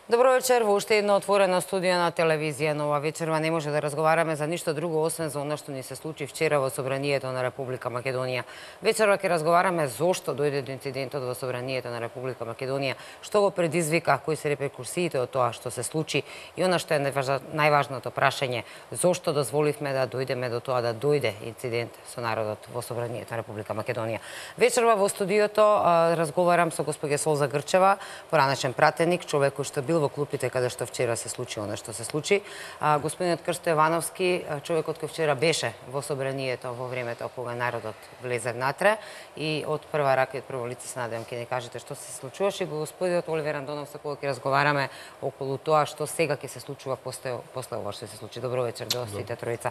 Добро вечер во уште една отворена студија на телевизија, но ова вечерва не може да разговараме за ништо друго освен за она што ни се случи вчера во Собранието на Република Македонија. Вечерва ќе разговараме зошто дојде до инцидентот во Собранието на Република Македонија, што го предизвика, кои се реперкусиите од тоа што се случи и она што е најважното прашање, зошто дозволивме да дојдеме до тоа да дојде инцидент со народот во Собранието на Република Македонија. Вечерва во студиото разговарам со госпоѓа Солза Грчева, поранешен пратеник, човек кој што бил во клупите каде што вчера се случи она што се случи. Господинот Крсто Евановски, човекот кој вчера беше во Собранието во времето кога народот влезе внатре и од прва рака и од прво лице се надевам ќе ни кажете што се случуваше. Господинот Оливер Андонов со кој ќе разговараме околу тоа што сега ќе се случува после ова што се случи. Добро вечер до сите тројца.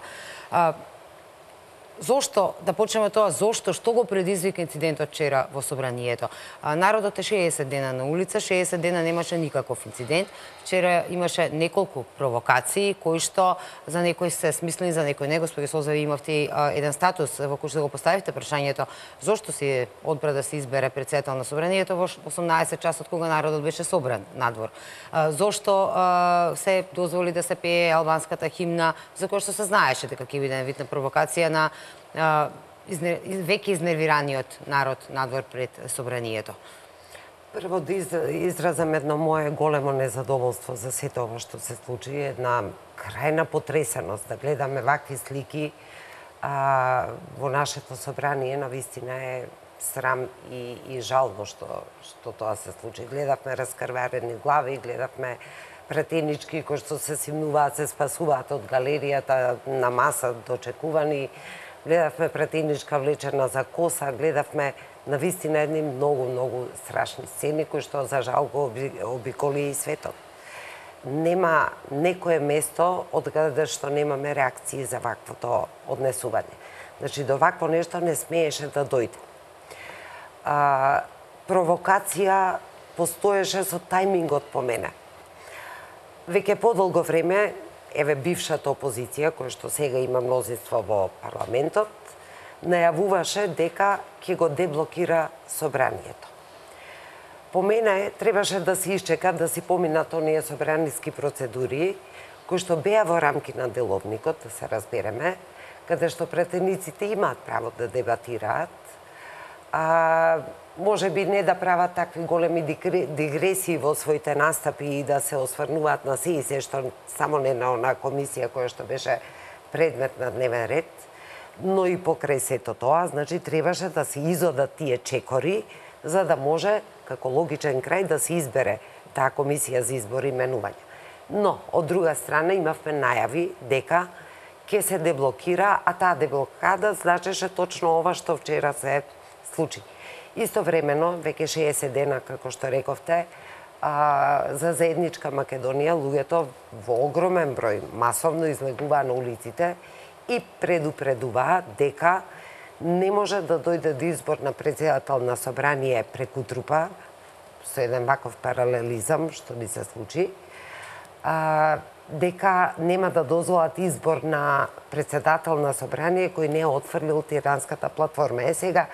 Зошто, да почнеме тоа, зошто, што го предизвика инцидентот вчера во Собранието? Народот е 60 дена на улица, 60 дена немаше никаков инцидент. Вчера имаше неколку провокации, кои што за некои се смислени, за некои не. Господи Солза, ви имавте еден статус во кој што го поставивте прашањето зошто си одбра да се избере претседател на Собранието во 18 часот кога народот беше собран надвор. Зошто се дозволи да се пее албанската химна, за која што се знаеше дека ќе биде вид на провокација на веќе изнервираниот народ надвор пред Собранието? Прво да изразам едно мое големо незадоволство за сето ова што се случи, една крајна потресеност да гледаме вакви слики во нашето собрание. Навистина е срам и жално што тоа се случи. Гледавме раскрварени глави, гледавме пратенички кои што се симнуваат, се спасуваат од галеријата на маса дочекувани. Гледавме пратеничка влечена за коса, гледавме навистина едни многу страшни сцени кои што за жал го обиколи и светот. Нема некое место од каде што немаме реакции за ваквото однесување. Значи, до вакво нешто не смееше да дојде. Провокација постоеше со тајмингот по мене. Веќе подолго време, еве бившата опозиција, која што сега има мнозинство во парламентот, најавуваше дека ќе го деблокира собранието. По мене требаше да се исчека да си поминат оние собраниски процедури кои што беа во рамки на деловникот, да се разбереме, каде што претениците имаат право да дебатираат, може би не да прават такви големи дигресии во своите настапи и да се осврнуваат на се и се што само не на онаа комисија која што беше предмет на дневен ред, но и покрај сето тоа, значи требаше да се изодат тие чекори за да може како логичен крај да се избере таа комисија за избор и именување. Но од друга страна имавме најави дека ќе се деблокира, а таа деблокада значеше точно ова што вчера се случи. Истовремено, веќе 60 дена, како што рековте, за заедничка Македонија, луѓето во огромен број масовно излегуваа на улиците и предупредуваа дека не може да дојде до избор на претседател на собрание преку трупа, со еден ваков паралелизам што ни се случи, дека нема да дозволат избор на претседател на собрание кој не е отфрлил тиранската платформа. Сега,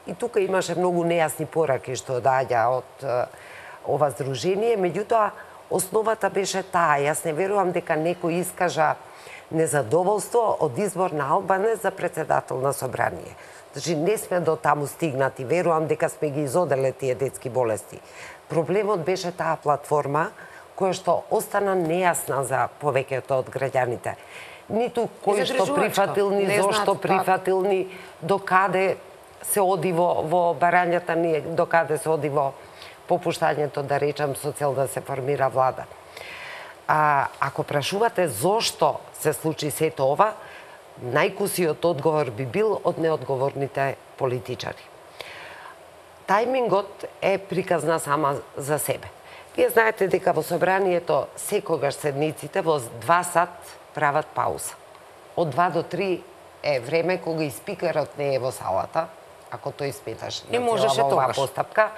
и тука имаше многу нејасни пораки што доаѓа од ова здружение, меѓутоа основата беше таа. Јас не верувам дека некој искажа незадоволство од избор на албанец за претседател на собрание. Значи, не сме до таму стигнати. Верувам дека сме ги изоделе тие детски болести. Проблемот беше таа платформа која што остана нејасна за повеќето од граѓаните. Ниту кој што прифатил, ни зошто прифатил, ни докаде се оди во барањата ни, докаде се оди во попуштањето, да речам, со цел да се формира влада. Ако прашувате зошто се случи сето ова, најкусиот одговор би бил од неодговорните политичари. Тајмингот е приказна сама за себе. Вие знаете дека во собранието секогаш седниците во 2 сат прават пауза. Од 2 до 3 е време кога и спикерот не е во салата, ако тој сметаш не можеше оваа постапка,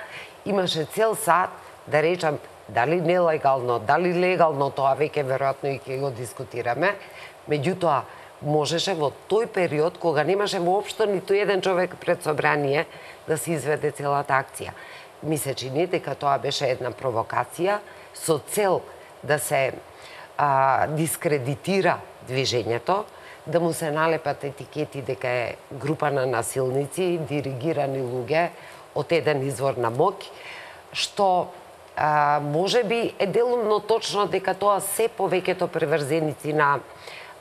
имаше цел сат, да речам, дали нелегално, дали легално, тоа веќе веројатно и ќе го дискутираме, меѓутоа можеше во тој период кога немаше воопшто ниту еден човек пред собрание да се изведе целата акција. Ми се чини дека тоа беше една провокација со цел да се дискредитира движењето, да му се налепат етикети дека е група на насилници, диригирани луѓе од еден извор на моќ, што може би е делумно точно дека тоа се повеќето приврзеници на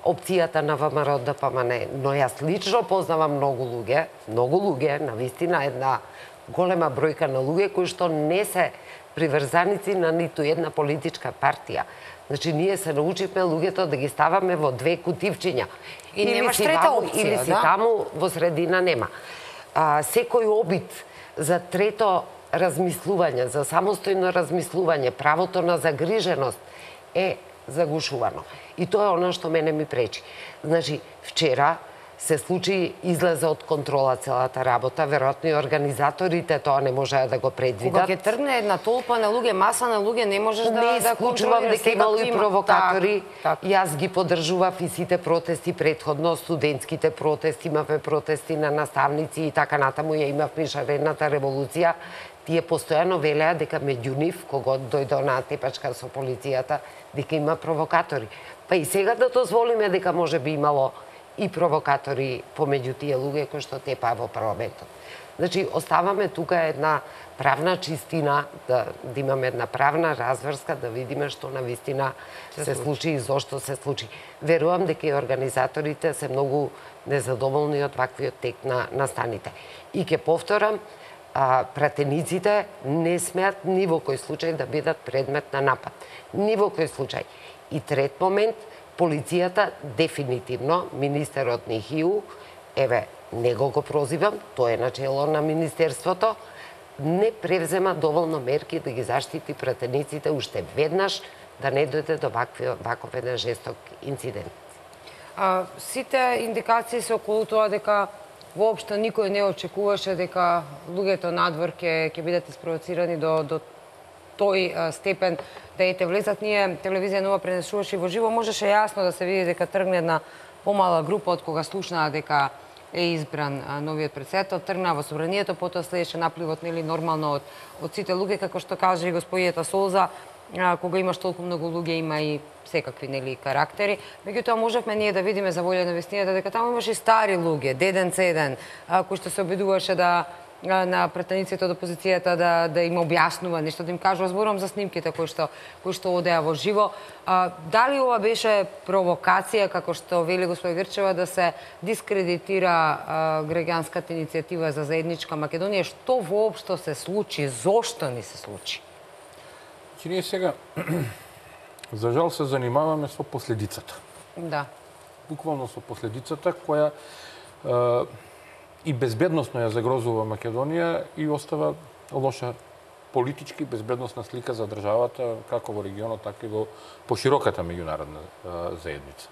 опцијата на ВМРО ДПМН, но јас лично познавам многу луѓе, навистина една голема бројка на луѓе кои што не се приврзаници на ниту една политичка партија. Значи, ние се научивме луѓето да ги ставаме во две кутивчиња. И немаш трета опција, или си таму, во средина нема. Секој обид за трето размислување, за самостојно размислување, правото на загриженост е загушувано. И тоа е оно што мене ми пречи. Значи, вчера се случи излезе од контрола целата работа, веројатно и организаторите тоа не можеа да го предвидат. Кога ќе тргне една толпа на луѓе, маса на луѓе, не можеш да контролираш. Не исклучувам дека имало и провокатори. Так. Јас ги поддржував и сите протести предходно, студентските протести, имавме протести на наставници и така натаму, ја имавме шарената револуција. Тие постојано велеа дека меѓу нив, кога дојде онаа тепачка со полицијата, дека има провокатори. Па и сега да дозволиме дека може би имало и провокатори помеѓу тие луѓе кои што тепаа во парламентот. Значи, оставаме тука една правна чистина, да имаме една правна разврска, да видиме што навистина се случи и зошто се случи. Верувам дека и организаторите се многу незадоволни од ваквиот тек на настаните. И ќе повторам, пратениците не смеат ни во кој случај да бидат предмет на напад. Ни во кој случај. И трет момент, полицијата дефинитивно, министерот Нихиу, еве, него го прозивам, тој е начело на министерството, не превзема доволно мерки да ги заштити пратениците уште веднаш, да не дојде до ваков еден жесток инцидент. Сите индикации се околу тоа дека воопшто никој не очекуваше дека луѓето надвор ќе бидат испровоцирани до тој степен да ете влезат. Ние телевизија Нова пренесуваше во живо, можеше јасно да се види дека тргне една помала група од кога слушнаа дека е избран новиот претседател, тргна во собранието, потоа следеше напливот нели нормално од сите луѓе, како што каже и господијата Солза, кога имаш толку многу луѓе има и секакви нели карактери. Меѓутоа можевме ние да видиме за волја на вистината дека таму имаше и стари луѓе, деден цеден, кои што се обидуваше на пратениците од опозицијата да им објаснува нешто, да им кажува, зборувам за снимките кои што одеа во живо. Дали ова беше провокација, како што вели господи Грчева, да се дискредитира граѓанската иницијатива за заедничка Македонија? Што воопшто се случи? Зошто ни се случи? Ние сега, за жал, се занимаваме со последицата. Да. Буквално со последицата, која и безбедносно ја загрозува Македонија и остава лоша политички безбедносна слика за државата, како во регионот, така и во пошироката меѓународна заедница.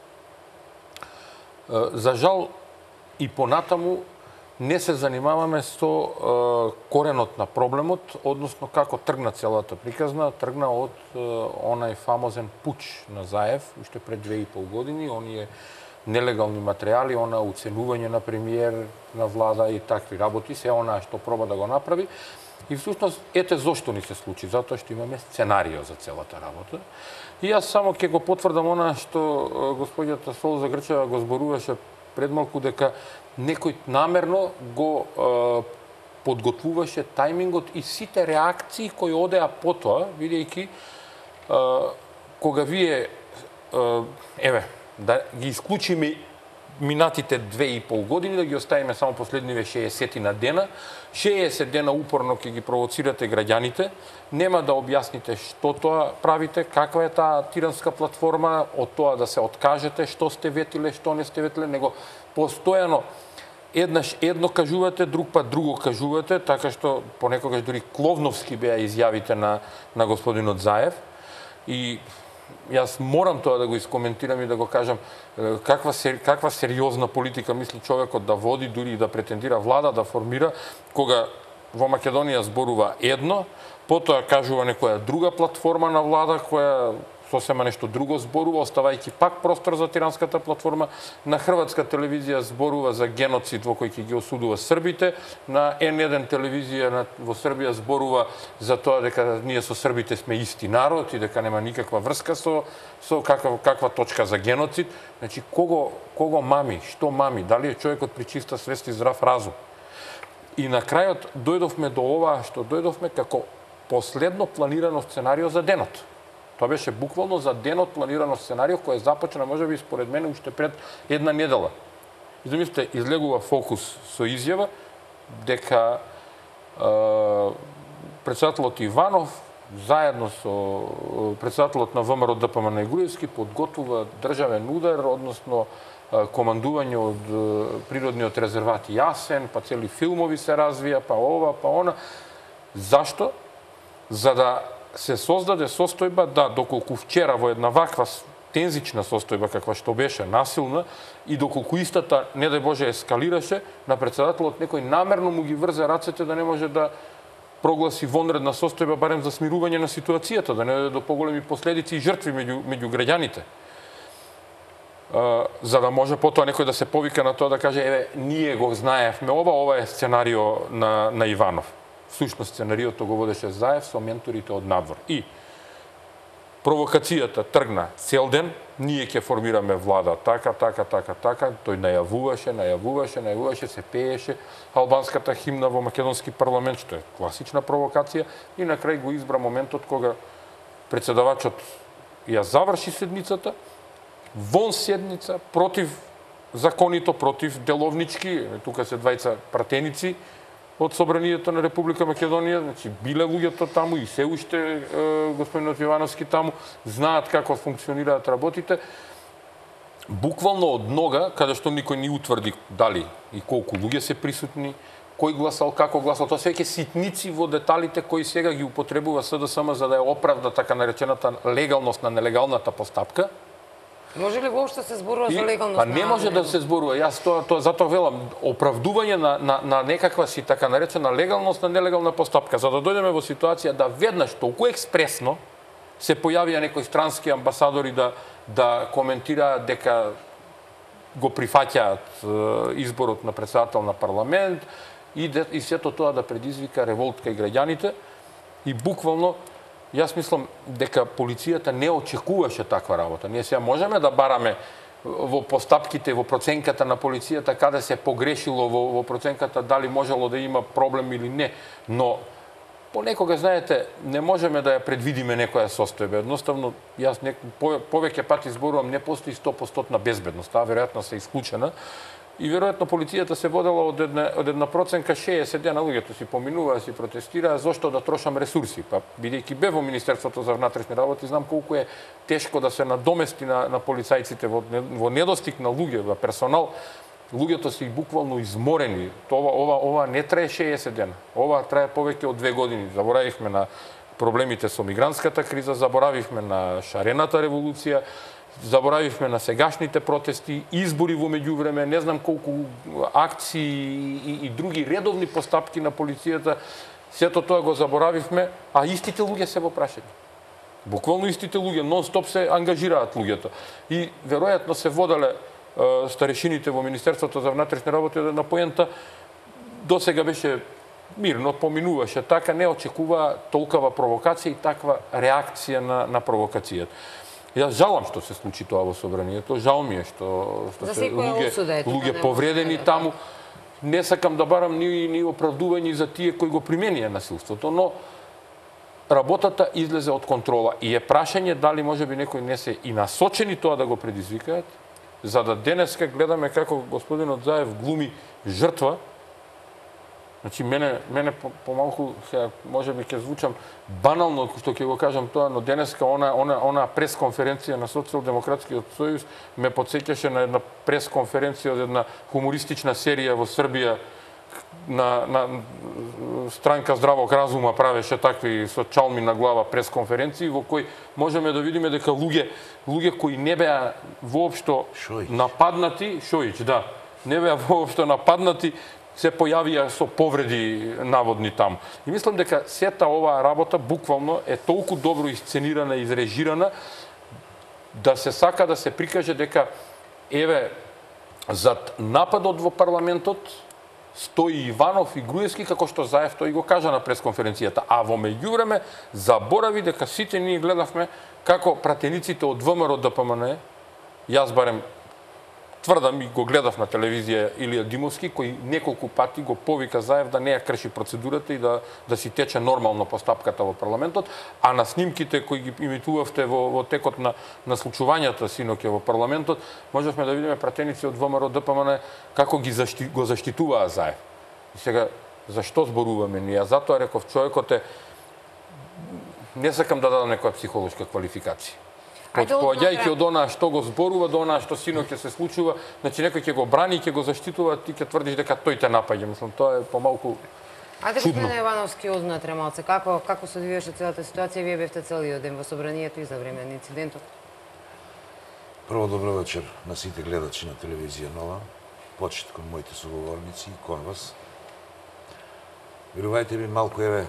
За жал, и понатаму не се занимаваме со коренот на проблемот, односно како тргна целата приказна, тргна од онај фамозен пуч на Заев, уште пред 2,5 години, оние нелегални материјали, она уценување на премиер, на влада и такви работи, се она што проба да го направи. И всушност, ете зошто ни се случи, затоа што имаме сценарио за целата работа. И јас само ќе го потврдам она што господијата Солза Грчева го зборуваше пред малку, дека некој намерно го подготвуваше тајмингот и сите реакции кои одеа потоа, видејќи кога вие, еве, да ги исклучиме минатите 2,5 години, да ги оставиме само последниве 60 на дена. 60 дена упорно ќе ги провоцирате граѓаните, нема да објасните што тоа правите, каква е таа тиранска платформа, од тоа да се откажете, што сте ветиле, што не сте ветиле, него постојано еднаш едно кажувате, друг пат друго кажувате, така што понекогаш дури кловновски беа изјавите на господинот Заев. И јас морам тоа да го искоментирам и да го кажам каква сериозна политика мисли човекот да води, дури и да претендира влада да формира, кога во Македонија зборува едно, потоа кажува некоја друга платформа на влада која сосема нешто друго зборува, оставајќи пак простор за тиранската платформа. На хрватска телевизија зборува за геноцид во кој ќе ги осудува србите. На N1 телевизија во Србија зборува за тоа дека ние со србите сме исти народ и дека нема никаква врска со каква точка за геноцид. Значи, кого мами, што мами, дали е човекот при чиста свест и здрав разум? И на крајот дојдовме до ова што дојдовме како последно планирано сценарио за денот. Тоа беше буквално за денот планирано сценарио кој започна можеби според мене уште пред една недела. И замислите, излегува Фокус со изјава дека председателот Иванов заедно со председателот на ВМРО ДПМН Груевски подготвува државен удар, односно командување од природниот резерват Јасен, па цели филмови се развија, па ова, па она. Зашто? За да се создаде состојба да, доколку вчера во една ваква тензична состојба каква што беше насилна и доколку истата, не дај Боже, ескалираше, на председателот некој намерно му ги врзе рацете да не може да прогласи вонредна состојба барем за смирување на ситуацијата, да не дојде до поголеми последици и жртви меѓу граѓаните. За да може потоа некој да се повика на тоа да каже еве ние го знаевме ова е сценарио на Иванов. Всушност сценариото го водеше Заев со менторите од надвор. И провокацијата тргна цел ден, ние ќе формираме влада така, тој најавуваше, се пееше албанската химна во македонски парламент, што е класична провокација, и на крај го избра моментот кога председавачот ја заврши седницата, вон седница, против законито, против деловнички, тука се двајца пратеници од Собранието на Република Македонија, значи биле луѓето таму и се уште господинот Ивановски таму, знаат како функционираат работите. Буквално од нога, каде што никој не утврди дали и колку луѓе се присутни, кој гласал, како гласал, тоа се веќе ситници во деталите кои сега ги употребува СДСМ за да ја оправда така наречената легалност на нелегалната постапка. Може ли воопшто се зборува за легалност? Па не може да се зборува. Јас тоа затоа велам, оправдување на некаква си така наречена легалност на нелегална постапка, за да дојдеме во ситуација да веднаш толку експресно се појавија некои странски амбасадори да коментираат дека го прифаќаат изборот на председател на парламент и сето тоа да предизвика револт кај граѓаните. И буквално јас мислам дека полицијата не очекуваше таква работа. Ние сега можеме да бараме во постапките, во проценката на полицијата, каде се погрешило во проценката, дали можело да има проблем или не. Но понекога, знаете, не можеме да ја предвидиме некоја состојба. Едноставно, јас повеќе пати зборувам, не постои 100% безбедност. Таа веројатно се исклучена. И веројатно полицијата се водела од една проценка 60 дена луѓето си поминуваа, си протестираа, зошто да трошам ресурси. Па бидејќи бе во Министерството за внатрешни работи, знам колку е тешко да се надомести на полицајците во недостиг на луѓе, на персонал. Луѓето се буквално изморени. Ова не трае 60 дена. Ова трае повеќе од 2 години. Заборавивме на проблемите со мигрантската криза, заборавивме на шарената револуција, заборавивме на сегашните протести, избори во меѓувреме, не знам колку акции и други редовни постапки на полицијата. Сето тоа го заборавивме, а истите луѓе се во прашање. Буквално истите луѓе, нон-стоп се ангажираат луѓето. И веројатно се воделе старешините во Министерството за внатрешни работи на поента, досега беше мирно, поминуваше така, не очекува толкова провокација и таква реакција на провокацијата. Јас жалам што се случи тоа во Собранието, жал ми е што се луѓе повредени таму. Не сакам да барам ни оправдување за тие кои го применија насилството, но работата излезе од контрола и е прашање дали можеби некои не се и насочени тоа да го предизвикаат, за да денеска гледаме како господинот Заев глуми жртва. Значи, мене помалку, можеби ќе звучам банално што ќе го кажам тоа, но денеска она пресконференција на Социјалдемократскиот сојуз ме потсеќаше на една пресконференција од една хумористична серија во Србија на странка Здравог разума правеше такви со чалми на глава пресконференции во кои можеме да видиме дека луѓе кои не беа воопшто нападнати, Шојич, да, не беа воопшто нападнати, се појавија со повреди наводни таму. И мислам дека сета оваа работа буквално е толку добро исценирана и изрежирана да се сака да се прикаже дека еве зад нападот во парламентот стои Иванов и Груевски, како што Заев тој го кажа на пресконференцијата. А во меѓувреме заборави дека сите ние гледавме како пратениците од ВМРО ДПМН, јас барем тврдам и го гледав на телевизија Илија Димовски, кој неколку пати го повика Заев да не ја крши процедурата и да си тече нормално постапката во парламентот, а на снимките кои ги имитувавте во текот на случувањата синоќе во парламентот, можевме да видиме пратеници од ВМРО ДПМН како го заштитуваа Заев. И сега, зашто зборуваме ние? Затоа реков, човекот е... Не сакам да дадам некоја психолошка квалификација. Поаѓајќи од онаа што го зборува до онаа што синоќ ќе се случува, значи некој ќе го брани, ќе го заштитува, ти ќе тврдиш дека тој те напаѓа. Мислам, тоа е помалку Ајде, чудно. господине Ивановски, однатре малце, како се одвиваше целата ситуација? Вие бевте целиот ден во собранието и за време на инцидентот. Прво добро вечер на сите гледачи на телевизија Нова, почит кон моите соговорници и кон вас. Верувајте ми, малку еве,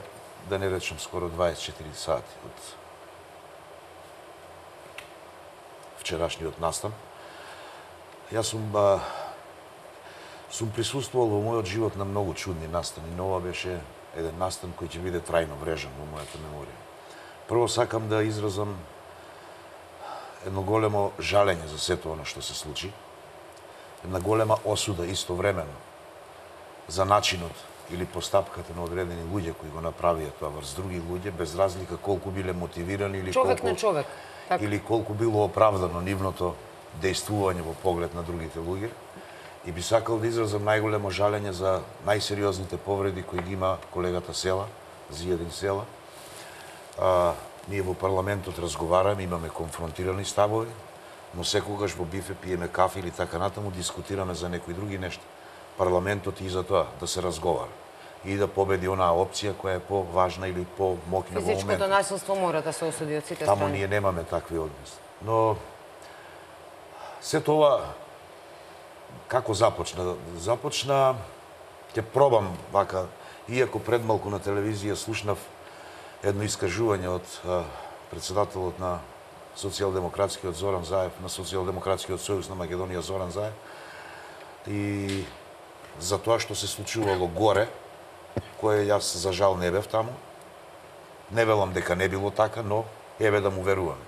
да не речем скоро 24 сати од вчерашниот настан. Јас сум присуствувал во мојот живот на многу чудни настани, но ова беше еден настан кој ќе биде трајно врежан во мојата меморија. Прво сакам да изразам едно големо жалење за сето она што се случи, една голема осуда истовремено за начинот или постапката на одредени луѓе кои го направија тоа врз други луѓе, без разлика колку биле мотивирани или Човек на човек. или колку било оправдано нивното дејствување во поглед на другите луѓе. И би сакал да изразам најголемо жалење за најсериозните повреди кои ги има колегата Села, Зијадин Села. Ние во парламентот разговараме, имаме конфронтирани ставови, но секогаш во бифе пиеме кафе или така натаму дискутираме за некои други нешта. Парламентот и за тоа да се разговара и да победи онаа опција која е поважна или помоќна во моментот. Физичкото насилство мора да се осуди од сите Таму страни. ние немаме такви односи. Но сето ова како започна? Започна, ќе пробам вака, иако пред малку на телевизија слушнав едно искажување од председателот на Социјалдемократскиот Зоран Заев, на Социјалдемократскиот сојуз на Македонија Зоран Заев, и за тоа што се случувало горе, кое јас за жал не бев таму. Не велам дека не било така, но еве да му веруваме.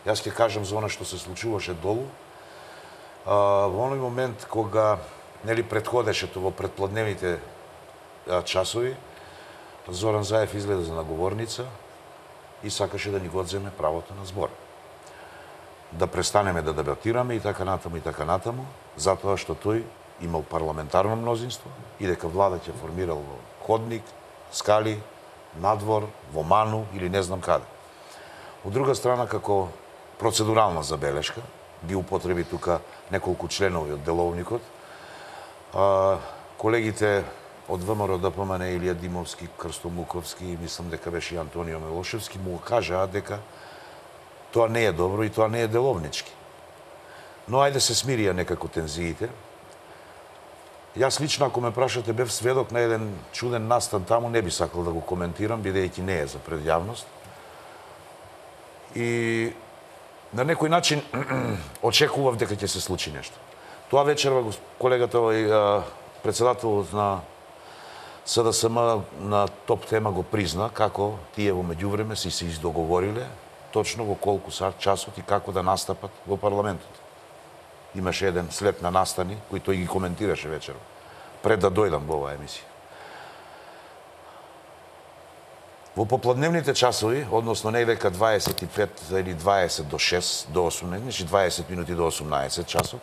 Јас ќе кажам за она што се случуваше долу. Во оној момент кога претходеше во предпладневните часови, Зоран Заев излезе за наговорница и сакаше да ни го одземе правото на збор. Да престанеме да дебатираме и така натаму, затоа што тој имал парламентарно мнозинство и дека влада ќе формирал во Ходник, Скали, надвор, во Ману или не знам каде. Од друга страна, како процедурална забелешка, ги употреби тука неколку членови од деловникот, колегите од ВМРО ДПМН Илија Димовски, Крсто Муковски, мислам дека беше и Антонио Милошевски, му кажаа дека тоа не е добро и тоа не е деловнички. Но ајде се смирија некако тензиите. Јас лично, ако ме прашате, бев сведок на еден чуден настан таму, не би сакал да го коментирам, бидејќи не е за пред јавност. И на некој начин очекував дека ќе се случи нешто. Тоа вечерва колегата председателот на СДСМ на топ тема го призна како тие во меѓувреме се издоговориле точно во колку часот и како да настапат во парламентот. Имаше еден след на настани кој тој ги коментираше вечерва пред да дојдам во оваа емисија. Во попладневните часови, односно недека 25 или 20 до 6 до 18, значи 20 минути до 18 часот,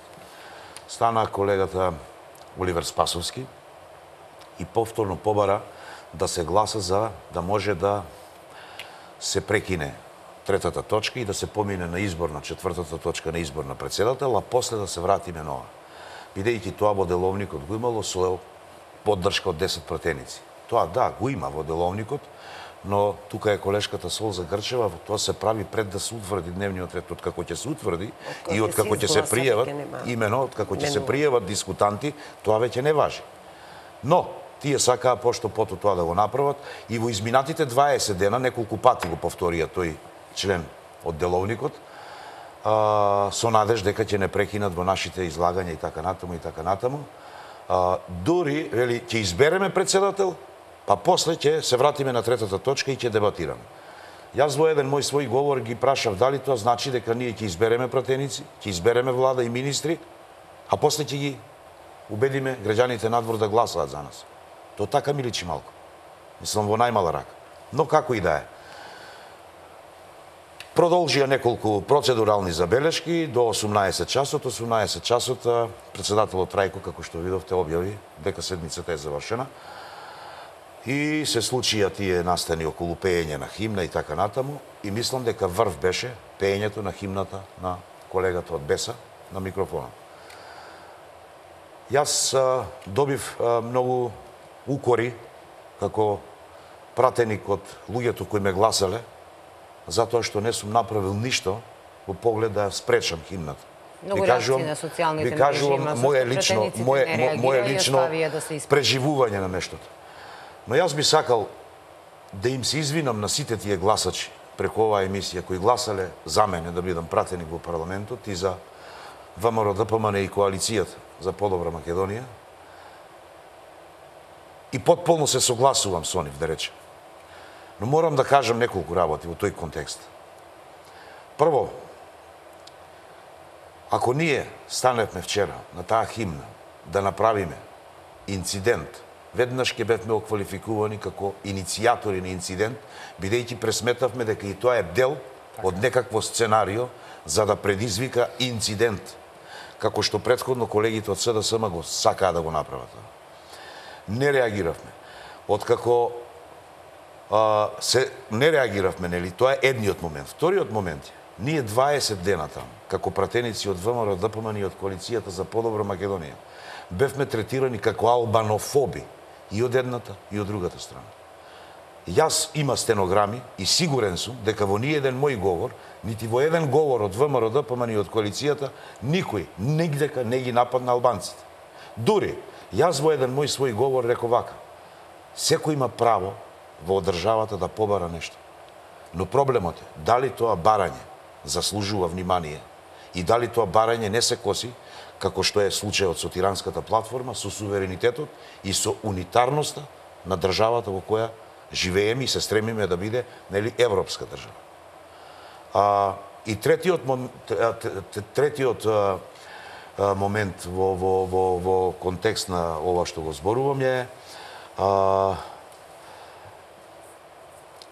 стана колегата Оливер Спасовски и повторно побара да се гласа за да може да се прекине третата точка и да се помине на избор на четвртата точка на избор на председател, а после да се вратиме на ова. Бидејќи тоа во деловникот го имало со поддршка од 10 пратеници. Тоа да, го има во деловникот, но тука е колешката Солза Грчева, тоа се прави пред да се утврди дневниот ред, откако ќе се утврди и откако ќе се пријават, имено откако ќе се пријават дискутанти, тоа веќе не важи. Но тие сакаа пошто пото тоа да го направат и во изминатите 20 дена неколку пати го повторија тој член од деловникот, со надеж дека ќе не прекинат во нашите излагања и така натаму и така натаму. Дури, вели, ќе избереме председател, па после ќе се вратиме на третата точка и ќе дебатираме. Јас во еден мој свој говор ги прашав дали тоа значи дека ние ќе избереме пратеници, ќе избереме влада и министри, а после ќе ги убедиме граѓаните надвор да гласаат за нас. Тоа така ми личи малку. Мислам во најмала рака. Но како и да е. Продолжија неколку процедурални забелешки до 18 часот. 18 часот председателот Трајко, како што видовте, објави дека седмицата е завршена. И се случија тие настани околу пеење на химна и така натаму. И мислам дека врв беше пеењето на химната на колегата од Беса на микрофона. Јас добив многу укори како пратеник од луѓето кои ме гласале, затоа што не сум направил ништо во поглед да спречам химната. Многу реакции на социјалните мрежи има, моје лично преживување на нештото. Но јас би сакал да им се извинам на сите тие гласачи преку оваа емисија кои гласале за мене да бидам пратеник во парламентот и за ВМРО, ДПМН и коалицијата за подобра Македонија. И потполно се согласувам со нив, да речем. Но морам да кажам неколку работи во тој контекст. Прво, ако ние станевме вчера на таа химна да направиме инцидент, веднаш ќе бевме оквалификувани како иницијатори на инцидент, бидејќи пресметавме дека и тоа е дел од некакво сценарио за да предизвика инцидент, како што претходно колегите од СДСМ го сакаа да го направат. Не реагиравме. Откако не реагиравме, нели, тоа е едниот момент. Вториот момент е, ние 20 дена таму, како пратеници од ВМРО, ДПМН и од коалицијата за подобра Македонија, бевме третирани како албанофоби и од едната и од другата страна. Јас има стенограми и сигурен сум дека во ни еден мој говор, нити во еден говор од ВМРО, ДПМН и од коалицијата, никој нигдека не ги нападна албанците. Дури, јас во еден мој свој говор реков вака: секој има право во државата да побара нешто. Но проблемот е дали тоа барање заслужува внимание и дали тоа барање не се коси, како што е случајот со тиранската платформа, со суверенитетот и со унитарноста на државата во која живееме и се стремиме да биде, нели, европска држава. И третиот момент во контекст на ова што го зборувам е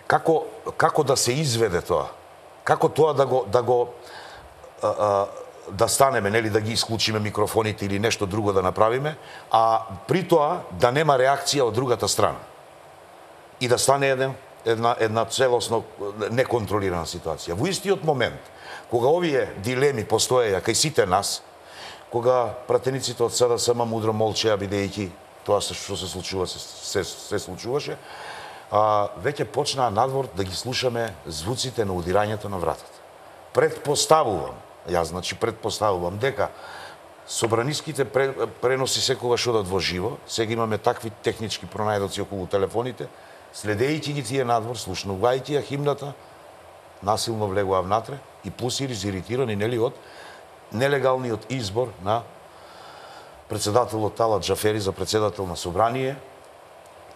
како да се изведе тоа? Како тоа да станеме, нели, да ги исклучиме микрофоните или нешто друго да направиме, а при тоа да нема реакција од другата страна. И да стане една целосно неконтролирана ситуација. Во истиот момент, кога овие дилеми постоеја кај сите нас, кога пратениците од СДСМ мудро молчеа бидејќи тоа што се случува се случуваше, веќе почнаа надвор да ги слушаме звуците на удирањето на вратата. Предпоставувам дека собраниските преноси секогаш одат во живо, сега имаме такви технички пронајдоци околу телефоните, следејќи ги тие надвор, слушнувајќи ја химната, насилно влегоа внатре и плюс изиритирани, нели, од нелегалниот избор на председателот Талат Джафери за председател на собрание,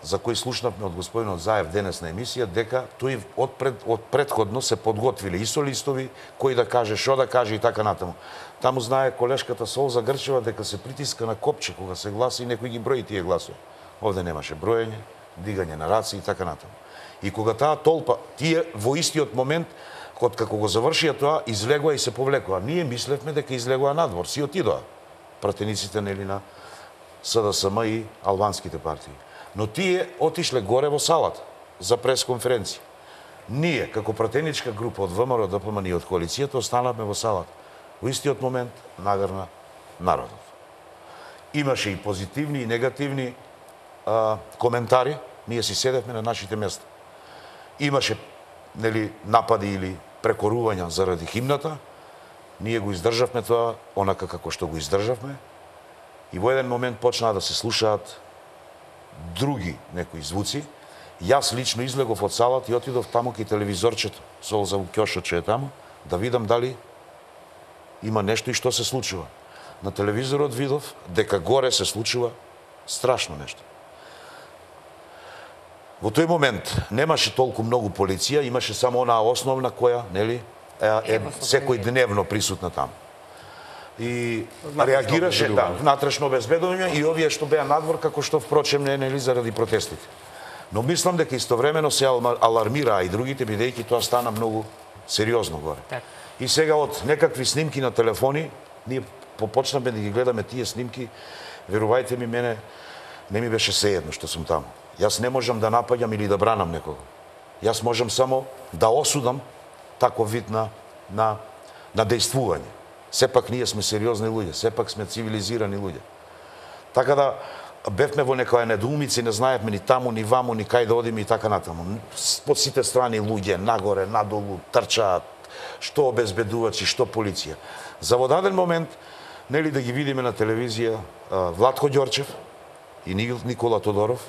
за кој слушнавме од господинот Заев денес на емисија, дека тој од предходно се подготвиле и со листови, кој да каже, што да каже и така натаму. Таму знае колешката Солза Грчева дека се притиска на копче кога се гласи и некој ги брои тие гласови. Овде немаше броење, дигање на раци и така натаму. И кога таа толпа, тие во истиот момент, како го завршија тоа, излегоа и се повлекоа. Ние мислевме дека излегоа надвор, си отидоа пратениците, нели, на СДСМ и албанските партии. Но тие отишле горе во салата за пресконференција. Ние, како пратеничка група од ВМРО, ДПМН и од коалицијата, останавме во салата. Во истиот момент нагрна народот. Имаше и позитивни и негативни коментари, ние си седевме на нашите места. Имаше, нели, напади или прекорувања заради химната, ние го издржавме тоа, онака како што го издржавме, и во еден момент почнаа да се слушаат други некои звуци. Јас лично излегов од салата и отидов таму кај телевизорчето, Солза во ќошот че е таму, да видам дали има нешто и што се случува. На телевизорот видов дека горе се случува страшно нешто. Во тој момент немаше толку многу полиција, имаше само онаа основна која, нели, е секој дневно присутна таму. И реагираше, да, внатрешно обезбедување и овие што беа надвор, како што впрочем не, нели, заради протестите. Но мислам дека истовремено се алармираа и другите, бидејќи тоа стана многу сериозно горе. Так. И сега од некакви снимки на телефони, ние попочнаме да ги гледаме тие снимки, верувајте ми, мене не ми беше сеедно што сум таму. Јас не можам да напаѓам или да бранам некого. Јас можам само да осудам таков вид на дејствување. Сепак ние сме сериозни луѓе, сепак сме цивилизирани луѓе. Така да бевме во некоја недоумица и не знаевме ни таму, ни ваму, ни кај да одиме и така натаму. Под сите страни луѓе, нагоре, надолу, трчаат, што обезбедувачи, што полиција. За во даден момент, нели да ги видиме на телевизија Владко Ѓорчев и Никола Тодоров,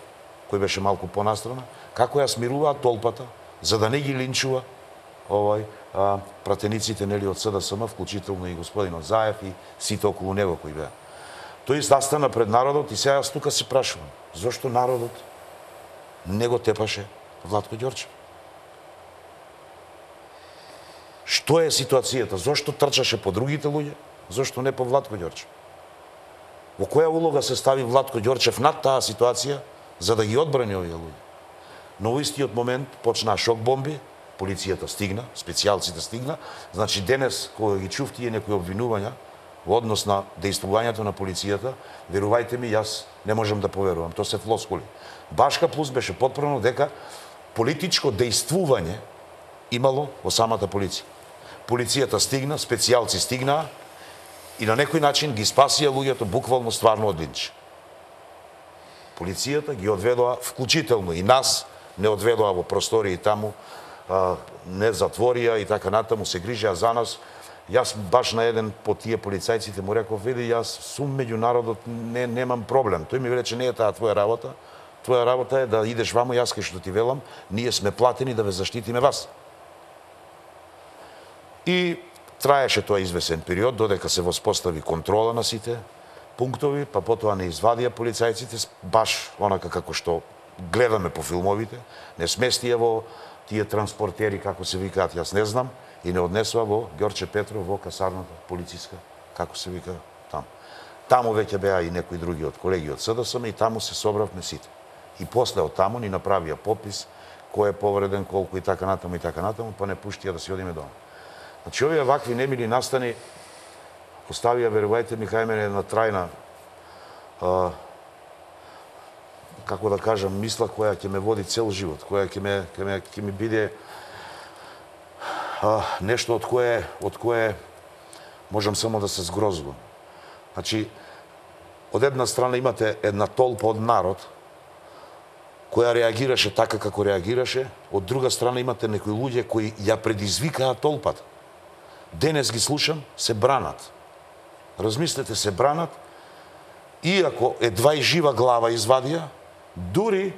кој беше малку понастрана, како ја смируваат толпата, за да не ги линчува пратениците, нели, од СДСМ, вклучително и господинот Заев и сите околу него кои беа. Тој застана пред народот и сега јас тука се прашувам, зошто народот не го тепаше Владко Ѓорчев? Што е ситуацијата? Зошто трчаше по другите луѓе? Зошто не по Владко Ѓорчев? Во која улога се стави Владко Ѓорчев над таа ситуација за да ги одбрани овие луѓе? Но во истиот момент почнаа шок бомби, полицијата стигна, специјалците стигна, значи денес кога ги чув тие некои обвинувања во однос на дејствувањето на полицијата, верувајте ми, јас не можам да поверувам, тоа се флоскули. Башка Плюс беше потпрано дека политичко дејствување имало во самата полиција. Полицијата стигна, специјалци стигнаа и на некој начин ги спасија луѓето буквално стварно од линч. Полицијата ги одведоа, вклучително и нас, не одведоа во простории таму, не затворија и така натаму, се грижеа за нас. Јас баш на еден по тие полицајците му реков, види, јас сум меѓу народот, немам проблем. Тој ми рече, не е таа твоја работа. Твоја работа е да идеш ваму, јас кај што ти велам, ние сме платени да ве заштитиме вас. И траеше тоа извесен период, додека се воспостави контрола на сите пунктови, па потоа не извадија полицајците, баш онака како што гледаме по филмовите, не сместија во тие транспортери, како се викаат, јас не знам, и не однесува во Ѓорче Петров, во касарната полициска, како се вика таму. Таму веќе беа и некои други од колеги од СДСМ и таму се собравме сите. И после од таму ни направија попис, кој е повреден, колку и така натаму, па не пуштија да си одиме дома. Значи, овие вакви немили настани оставија, верувајте ми, кај мене една трајна, како да кажам, мисла која ќе ме води цел живот, која ќе ми биде нешто од кое можам само да се згрозувам. Значи, од една страна имате една толпа од народ која реагираше така како реагираше, од друга страна имате некои луѓе кои ја предизвикаа толпата. Денес ги слушам, се бранат. Размислете, се бранат, иако едва и жива глава извадија, дури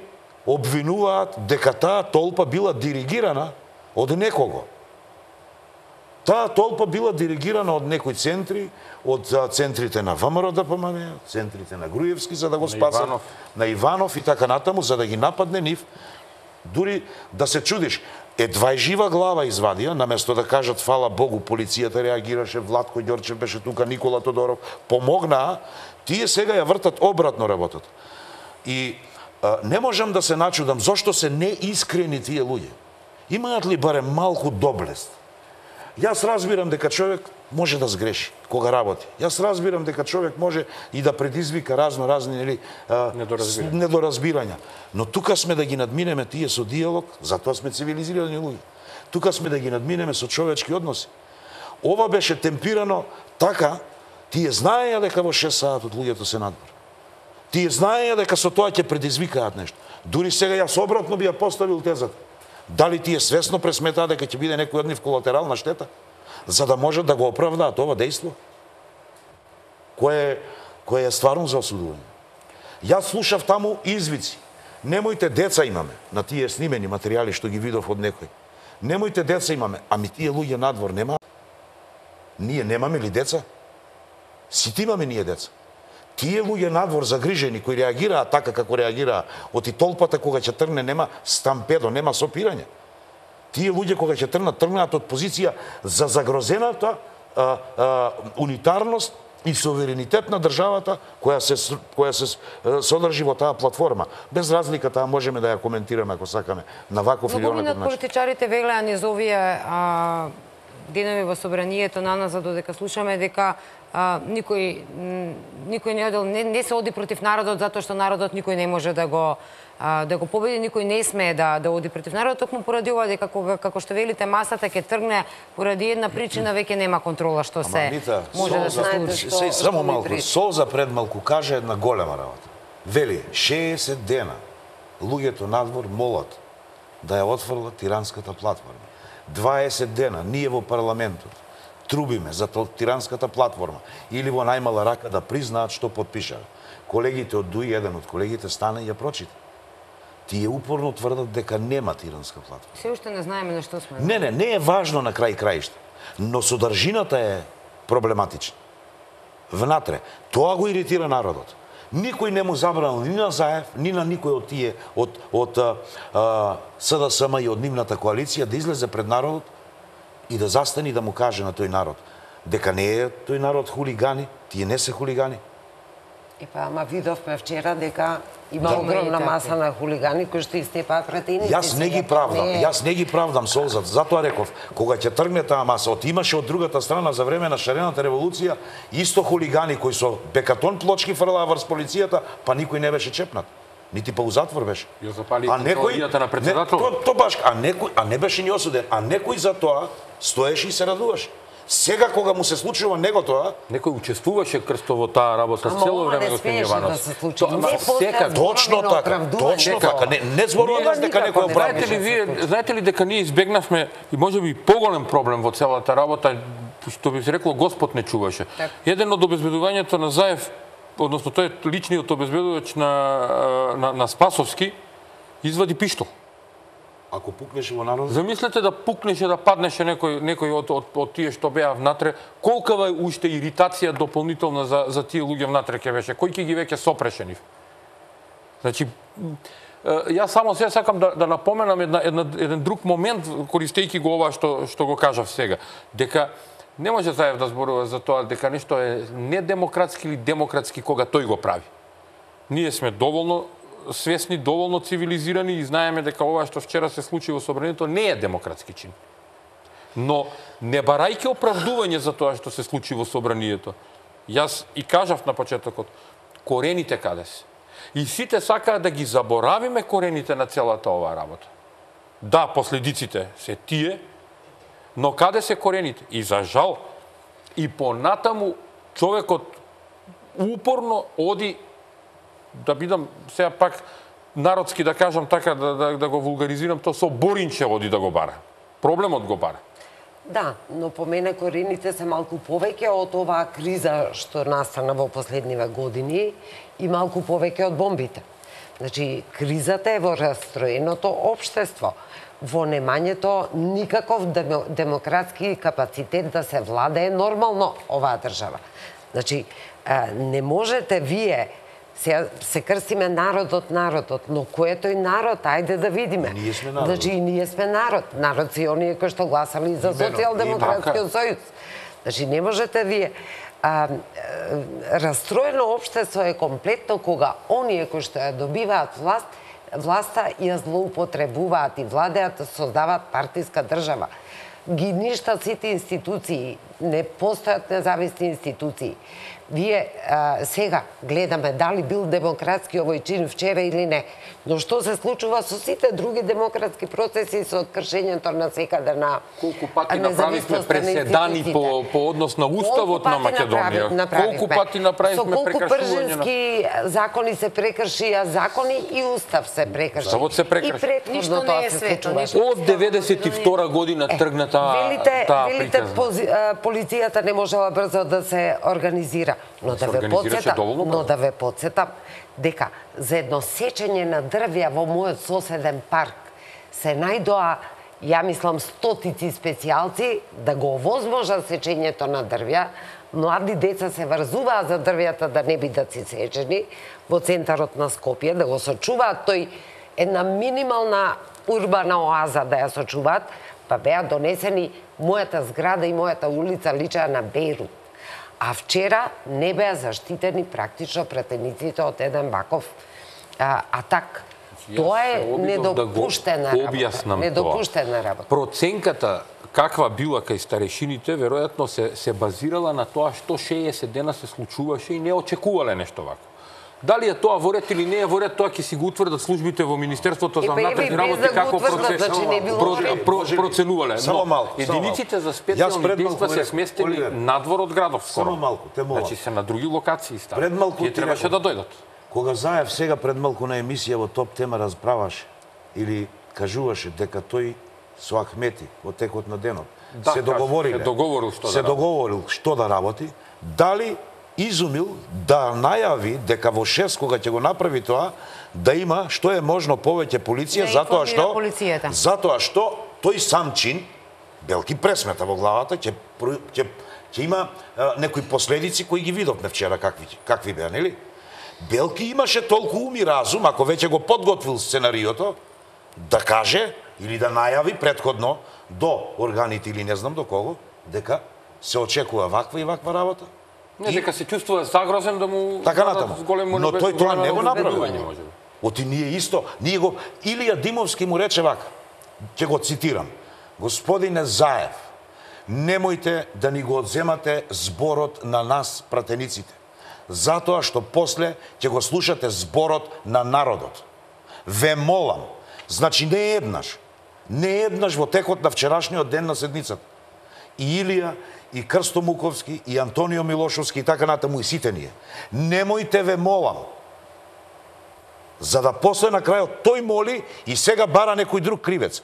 обвинуваат дека таа толпа била диригирана од некого. Таа толпа била диригирана од некои центри, од центрите на ВМРО-ДПМН, центрите на Груевски, за да го спасат, на Иванов и така натаму, за да ги нападне нив. Дури да се чудиш, едва и жива глава извадија, наместо да кажат фала Богу, полицијата реагираше, Владко Ѓорчев беше тука, Никола Тодоров, помогнаа, тие сега ја вртат обратно работата. И не можам да се начудам зошто се неискрени тие луѓе. Имаат ли барем малку доблест? Јас разбирам дека човек може да сгреши кога работи. Јас разбирам дека човек може и да предизвика разни недоразбирања. Но тука сме да ги надминеме тие со диалог, затоа сме цивилизирани луѓе. Тука сме да ги надминеме со човечки односи. Ова беше темпирано така, тие знаеја дека во 6 саат луѓето се надвор. Тие знаеја дека со тоа ќе предизвикаат нешто. Дури сега јас обратно би ја поставил тезата. Дали тие свесно пресметаа дека ќе биде некој од нив колатерална штета, за да можат да го оправдаат ова дејство, кое е стварно за осудување. Јас слушав таму извици. Немојте деца имаме на тие снимени материјали што ги видов од некој. Немојте деца имаме, ами тие луѓе надвор нема. Ние немаме ли деца? Сите имаме ние деца. Тие луѓе надвор загрижени кои реагираат така како реагираа, оти толпата кога ќе тргне нема стампедо, нема сопирање. Тие луѓе кога ќе тргнат од позиција за загрозената унитарност и суверенитет на државата која се содржи во таа платформа. Без разлика таа можеме да ја коментираме ако сакаме на ваков или онаков начин. Политичарите велеа низ овие денови во собранието на нас, додека слушаме дека никој не се оди против народот затоа што народот никој не може да го победи, никој не смее да оди против народот, токму поради ова дека како што велите масата ќе тргне поради една причина веќе нема контрола што се може да се случи. Само малку, Солза пред малку каже една голема работа. Вели 60 дена луѓето надвор молат да ја отфрлат тиранската платформа. 20 дена ние во парламентот трубиме за тиранската платформа или во најмала рака да признаат што подпишаа. Колегите од ДУИ, еден од колегите стана и ја прочита. Тие упорно тврдат дека нема тиранска платформа. Се уште не знаеме на што сме. Не е важно на крај краишта, но содржината е проблематична. Внатре, тоа го иритира народот. Никој не му забранил ни на Заев, ни на никој од тие од СДСМ и од нивната коалиција да излезе пред народот и да застани да му каже на тој народ дека не е тој народ хулигани, тие не се хулигани. Ама видовме вчера дека има огромна маса на хулигани кои што истепаат пратеници. Јас не ги правдам, Солзат, затоа реков, кога ќе тргне таа маса, имаше од другата страна за време на шарената револуција исто хулигани кои со бекатон плочки фрлаа врз полицијата, па никој не беше чепнат. Нити па у затвор беше. Ја запали канцеларијата на председател. То баш, а не беше ни осуден, а некој за тоа стоеше и се радуваше. Сега кога му се случува него тоа, некој учествуваше крсто во таа работа цело време, господин Јованов. Точно така. Не зборувам дека некој оправдува. Знаете ли дека ние избегнавме и можеби поголем проблем во целата работа, што би се рекло Господ не чуваше. Еден од обезбедувањето на Заев, односно тој личниот обезбедувач на Спасовски, извади пиштол. Ако пукнеше во народот? Замислете да пукнеше, да паднеше некој од тие што беа внатре, колкава уште иритација дополнителна за тие луѓе внатре ќе беше, кој ќе ги веќе сопреше нив. Значи, јас само сега сакам да напоменам еден друг момент, користејќи го ова што го кажав сега, дека не може Заев да зборува за тоа дека нешто е недемократски или демократски кога тој го прави. Ние сме доволно свесни, доволно цивилизирани и знаеме дека ова што вчера се случи во собранието не е демократски чин. Но не барајќи оправдување за тоа што се случи во собранието, јас и кажав на почетокот, корените каде се? И сите сакаат да ги заборавиме корените на целата оваа работа. Да, последиците се тие, но каде се корените? И за жал, и понатаму човекот упорно оди, да бидам сега пак народски да кажам така, да го вулгаризирам, то со боринче оди да го бара. Проблемот го бара. Да, но по мене корените се малку повеќе од оваа криза што настана во последниве години и малку повеќе од бомбите. Значи, кризата е во растроеното општество, во немањето никаков демократски капацитет да се владее нормално оваа држава. Значи, не можете вие се крстиме народот, но кој е тој народ? Ајде да видиме. Ние сме народ. Значи, ние сме народ. Народ се оние кои што гласали за Социјалдемократскиот сојуз. Значи, не можете вие. Растроено општество е комплетно кога оние кои што ја добиваат власта ја злоупотребуваат и владеат, создаваат партиска држава. Ги ништат сите институции, не постојат независни институции. Вие сега гледаме дали бил демократски овој чин вчера или не, но што се случува со сите други демократски процеси, со кршењето на секаде на колку пати направивме преседани по однос на уставот на Македонија? Колку пати направивме прекршување? Колку пржински закони се прекршија, закони и устав се прекрши. Уставот се прекрши. Ништо не е свето. Од 92 година тргна таа приказна. Велите, полицијата не можела брзо да се организира. Но да ве подсетам дека за едно сечење на дрвја во мојот соседен парк се најдоа ја мислам стотици специјалци да го овозможат сечењето на дрвја. Млади деца се врзуваат за дрвјата да не бидат сечени во центарот на Скопје, да го сочуваат тој една минимална урбана оаза да ја сочуваат, па беа донесени мојата зграда и мојата улица личаа на Бејрут. А вчера не беа заштитени практично пратениците од еден ваков атак. Тоа е недопуштена работа. Недопуштена работа. Проценката каква била кај старешините, веројатно се базирала на тоа што 60 дена се случуваше и не очекувале нешто вако. Дали е тоа во ред или не е во ред, тоа ќе си го утврдат службите во Министерството за внатрешни работи како проценувале. Но единиците за специјални дејства се сместени надвор од градов скоро. Само малку, те молам. Значи се на други локации стави. Пред малку тие требаше да дојдат. Кога Заев сега пред малку на емисија во Топ тема разправаше или кажуваше дека тој со Ахмети во текот на денот се договорил што да работи, дали изумил да најави дека во 6 кога ќе го направи тоа, да има што е можно повеќе полиција, затоа што тој сам чин, Белки пресмета во главата, ќе има некои последици кои ги видовме вчера какви беа, нели? Белки имаше толку ум и разум, ако веќе го подготвил сценариото, да каже или да најави претходно до органите или не знам до кого, дека се очекува ваква и ваква работа. Не, дека се чувствува загрозен да му така натаму. Но тој тоа не го направи. Оти ние исто, Илија Димовски му рече вака, ќе го цитирам: Господине Заев, немојте да ни го одземате зборот на нас пратениците, затоа што после ќе го слушате зборот на народот. Ве молам, значи не еднаш во текот на вчерашниот ден на седницата, и Илија, и Крсто Муковски, и Антонио Милошовски, и така натаму, и сите ние. Немојте, ве молам. За да после на крајот тој моли и сега бара некој друг кривец.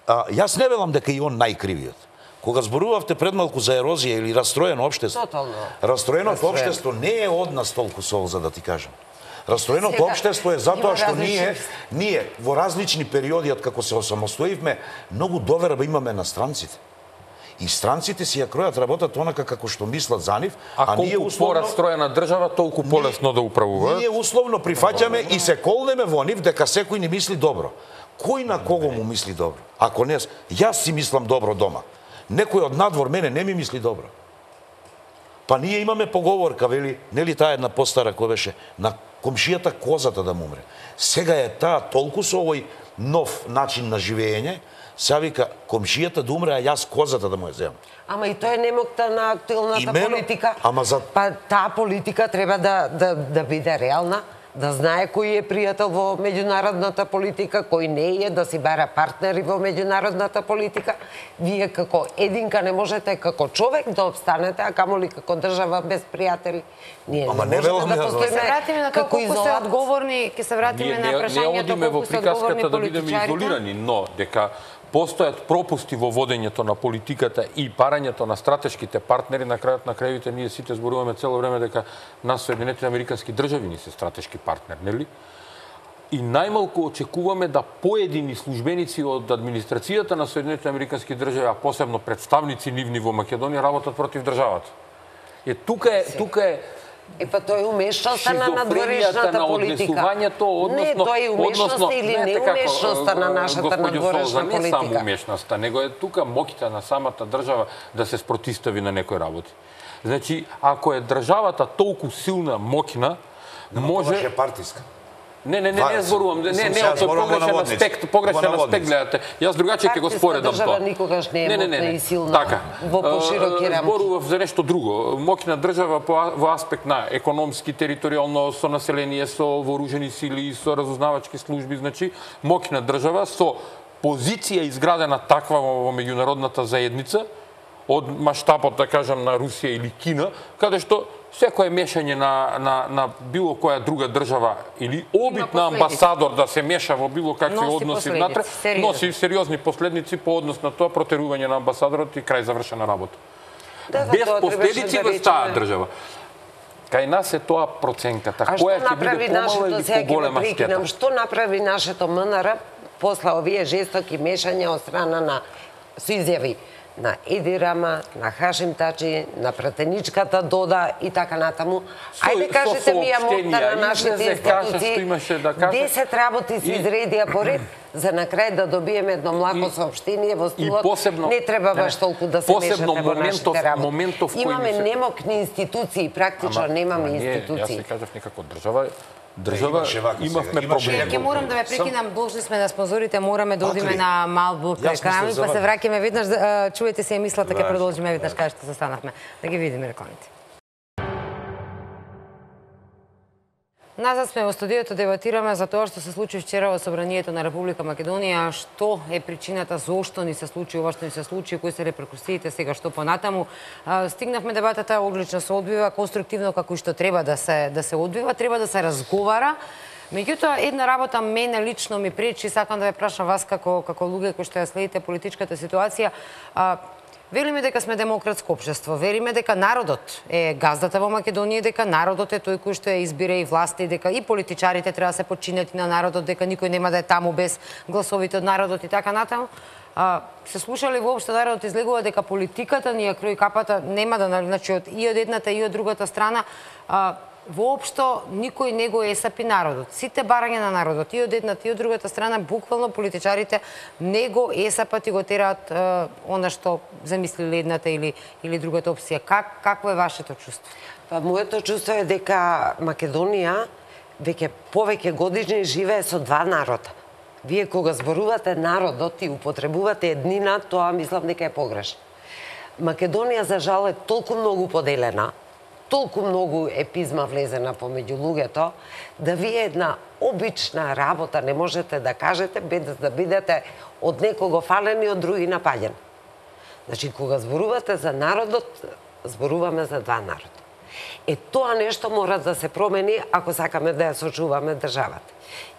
Јас не велам дека и он најкривиот. Кога зборувавте пред малку за ерозија или растроено општество, растроеното општество не е од нас толку сол, за да ти кажам. Растроеното општество е затоа што ние во различни периоди од како се осамостоивме, многу доверба имаме на странците. И странците си ја кројат работата онака како што мислат за нив, а ние условно порастроена држава толку полесно да управуваат. Ние условно прифаќаме и се колнеме во нив дека секој ни мисли добро. Кој на кого му мисли добро? Ако не, јас си мислам добро дома. Некој од надвор мене не ми мисли добро. Па ние имаме поговорка, вели, нели таа една постара која беше на комшијата козата да му умре. Сега е таа толку со овој нов начин на живење, се вика комшијата да умре, а јас козата да му ја земам. Ама и тоа е немокта на актуелната политика. Па таа политика треба да биде реална, да знае кој е пријател во меѓународната политика, кој не е, да си бара партнери во меѓународната политика. Вие како единка не можете како човек да обстанете, а камоли како држава без пријатели. Ние не можеме да постоиме како изолатни. Ке се вратиме на прашањето колку се одговорни да бидеме изолирани, но дека постојат пропусти во водењето на политиката и парањето на стратешките партнери, на крајот на крајите ние сите зборуваме цело време дека нас Соединетите Американски држави ни се стратешки партнер, нели? И најмалку очекуваме да поедини службеници од администрацијата на Соединетите Американски држави, а посебно представници нивни во Македонија, работат против државата. Тука е па тоа е умешноста на надворешната политика. Не, тоа е умешноста или неумешноста на нашата надворешна политика. Не само умешноста, него е тука моќта на самата држава да се спротистави на некои работи. Значи, ако е државата толку силна, моќна, може... Тоа е партиска. Не зборувам, погрешен аспект гледате. Јас другаче ќе го споредам тоа. Држава никогаш не е моќна и силна во пошироки рамки. Зборував за нешто друго. Моќна држава во аспект на економски, територијално, со население, со вооружени сили, со разузнавачки служби, значи моќна држава со позиција изградена таква во меѓународната заедница, од маштабот, да кажам, на Русија или Кина, каде што секое мешање на било која друга држава или обид на амбасадор да се меша во било какви односи внатре, носи сериозни последици по однос на тоа протерување на амбасадорот и крај завршена работа. Без последици во таа држава. Кај нас е тоа проценката, која ќе биде помала или поголема штета. Што направи нашето МНР после овие жестоки мешања од страна на со изјави на Еди Рама, на Хашим Тачи, на пратеничката Дода и така натаму. Ајде кажете ми ја мота на нашите институции. 10 работи се изредија поред за на крај да добиеме едно млако соопштение во стилот. Не треба баш толку да се мешате во нашите работи. Имаме немокни институции, практично немаме институции. Јас се кажав некако држава имавме проблеми. Ќе морам да ве прекинам, должни сме на спонзорите, мораме да одиме на мал блок реклами, па се враќаме веднаш, чуете се емисијата, ќе продолжиме веднаш кај што застанавме. Да ги видиме рекламите. Назад сме во студиото, дебатираме за тоа што се случи вчера во Собранието на Република Македонија, што е причината зошто ни се случи ова што ни се случи, кои се реперкусиите сега што понатаму. Стигнавме дебатата одлично се одвива, конструктивно како и што треба да се одвива, треба да се разговара. Меѓутоа, една работа мене лично ми пречи, сакам да ве прашам вас како луѓе кои што ја следите политичката ситуација. Велиме дека сме демократско општество, вериме дека народот е газдата во Македонија, дека народот е тој кој што ја избира и власта, и дека и политичарите треба да се подчинети на народот, дека никој нема да е таму без гласовите од народот и така натаму. Се слушали воопшто народот излегува дека политиката ни ја крои капата, нема да, значи и од едната и од другата страна, воопшто никој не го есапи народот. Сите барања на народот и од едната и од другата страна, буквално политичарите не го есапат и го тераат она што замислили едната или другата опција. Какво е вашето чувство? Па моето чувство е дека Македонија веќе повеќе години живее со два народа. Вие кога зборувате народот и употребувате еднина, тоа мислам дека е погрешно. Македонија за жал е толку многу поделена, толку многу епизма влезена помеѓу луѓето, да вие една обична работа не можете да кажете без да бидете од некого фален и од други напаѓен. Значи, кога зборувате за народот, зборуваме за два народа. Тоа нешто мора да се промени ако сакаме да ја сочуваме државата.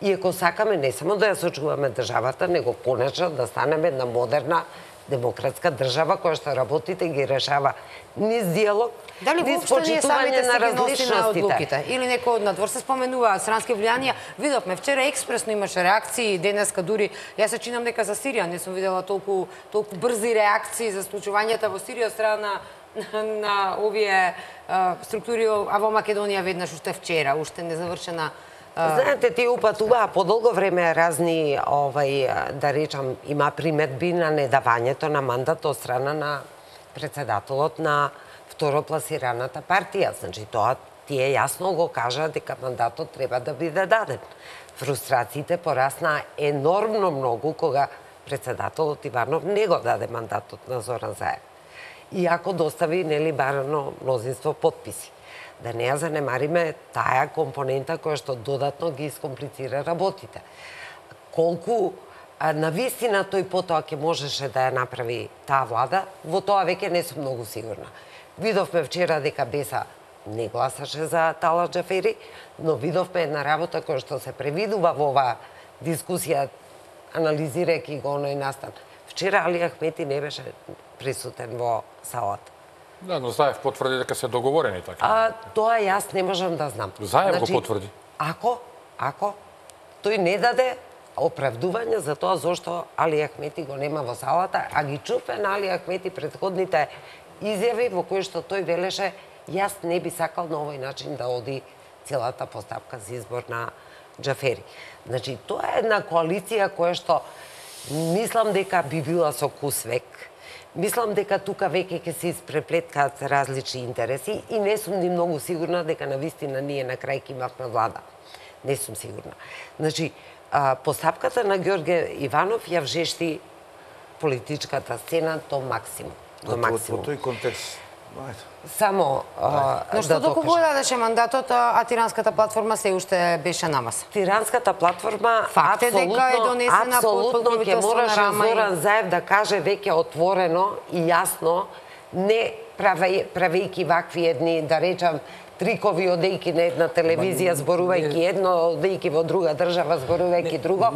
И ако сакаме не само да ја сочуваме државата, него конечно да станеме една модерна демократска држава која што работите ги решава низ диалог, низ почитување на различностите. Или некој од надвор се споменува странски влијанија. Видовме вчера експресно имаше реакции, денеска дури јас се чинам дека за Сирија не сум видела толку брзи реакции за случувањата во Сирија од страна на овие структури, а во Македонија веднаш уште вчера, уште незавршена. Знаете, тие упатуваа подолго време разни, да речам, има приметби на недавањето на мандат од страна на председателот на второпласираната партија. Значи, тоа тие јасно го кажа дека мандатот треба да биде даден. Фрустрациите порасна енормно многу кога председателот Иванов не го даде мандатот на Зоран Заев. Иако достави барано мнозинство подписи. Да не ја занемариме таа компонента која што додатно ги искомплицира работите. Колку навистина тој потоа ќе можеше да ја направи таа влада, во тоа веќе не сум многу сигурна. Видовме вчера дека Беса не гласаше за Талас Џафери, но видовме една работа која што се превидува во оваа дискусија, анализирајќи го оној настан. Вчера Али Ахмети не беше присутен во салата. Да, но Заев потврди дека се договорени така. Тоа јас не можам да знам. Заев го потврди. Ако тој не даде оправдување за тоа зошто Али Ахмети го нема во салата, а ги чувме на Али Ахмети претходните изјави во кои што тој велеше јас не би сакал на овој начин да оди целата постапка за избор на Џафери. Значи, тоа е една коалиција која што мислам дека би била со кус век. Мислам дека тука веќе ќе се испреплеткаат различни интереси и не сум ни многу сигурна дека навистина ние на крај ќе имавме влада. Не сум сигурна. Значи, постапката на Ѓорѓе Иванов ја вжешти политичката сцена до максимум. Во тој контекст, само но што доколку го дадеше мандатот, а Тиранската платформа се уште беше на маса. Тиранската платформа факт е дека е донесена под ќе мораше Зоран Заев да каже веќе отворено и јасно, не правејќи вакви едни, да речам, трикови одејки на една телевизија, зборувајќи едно, одејки во друга држава, зборувајќи друго,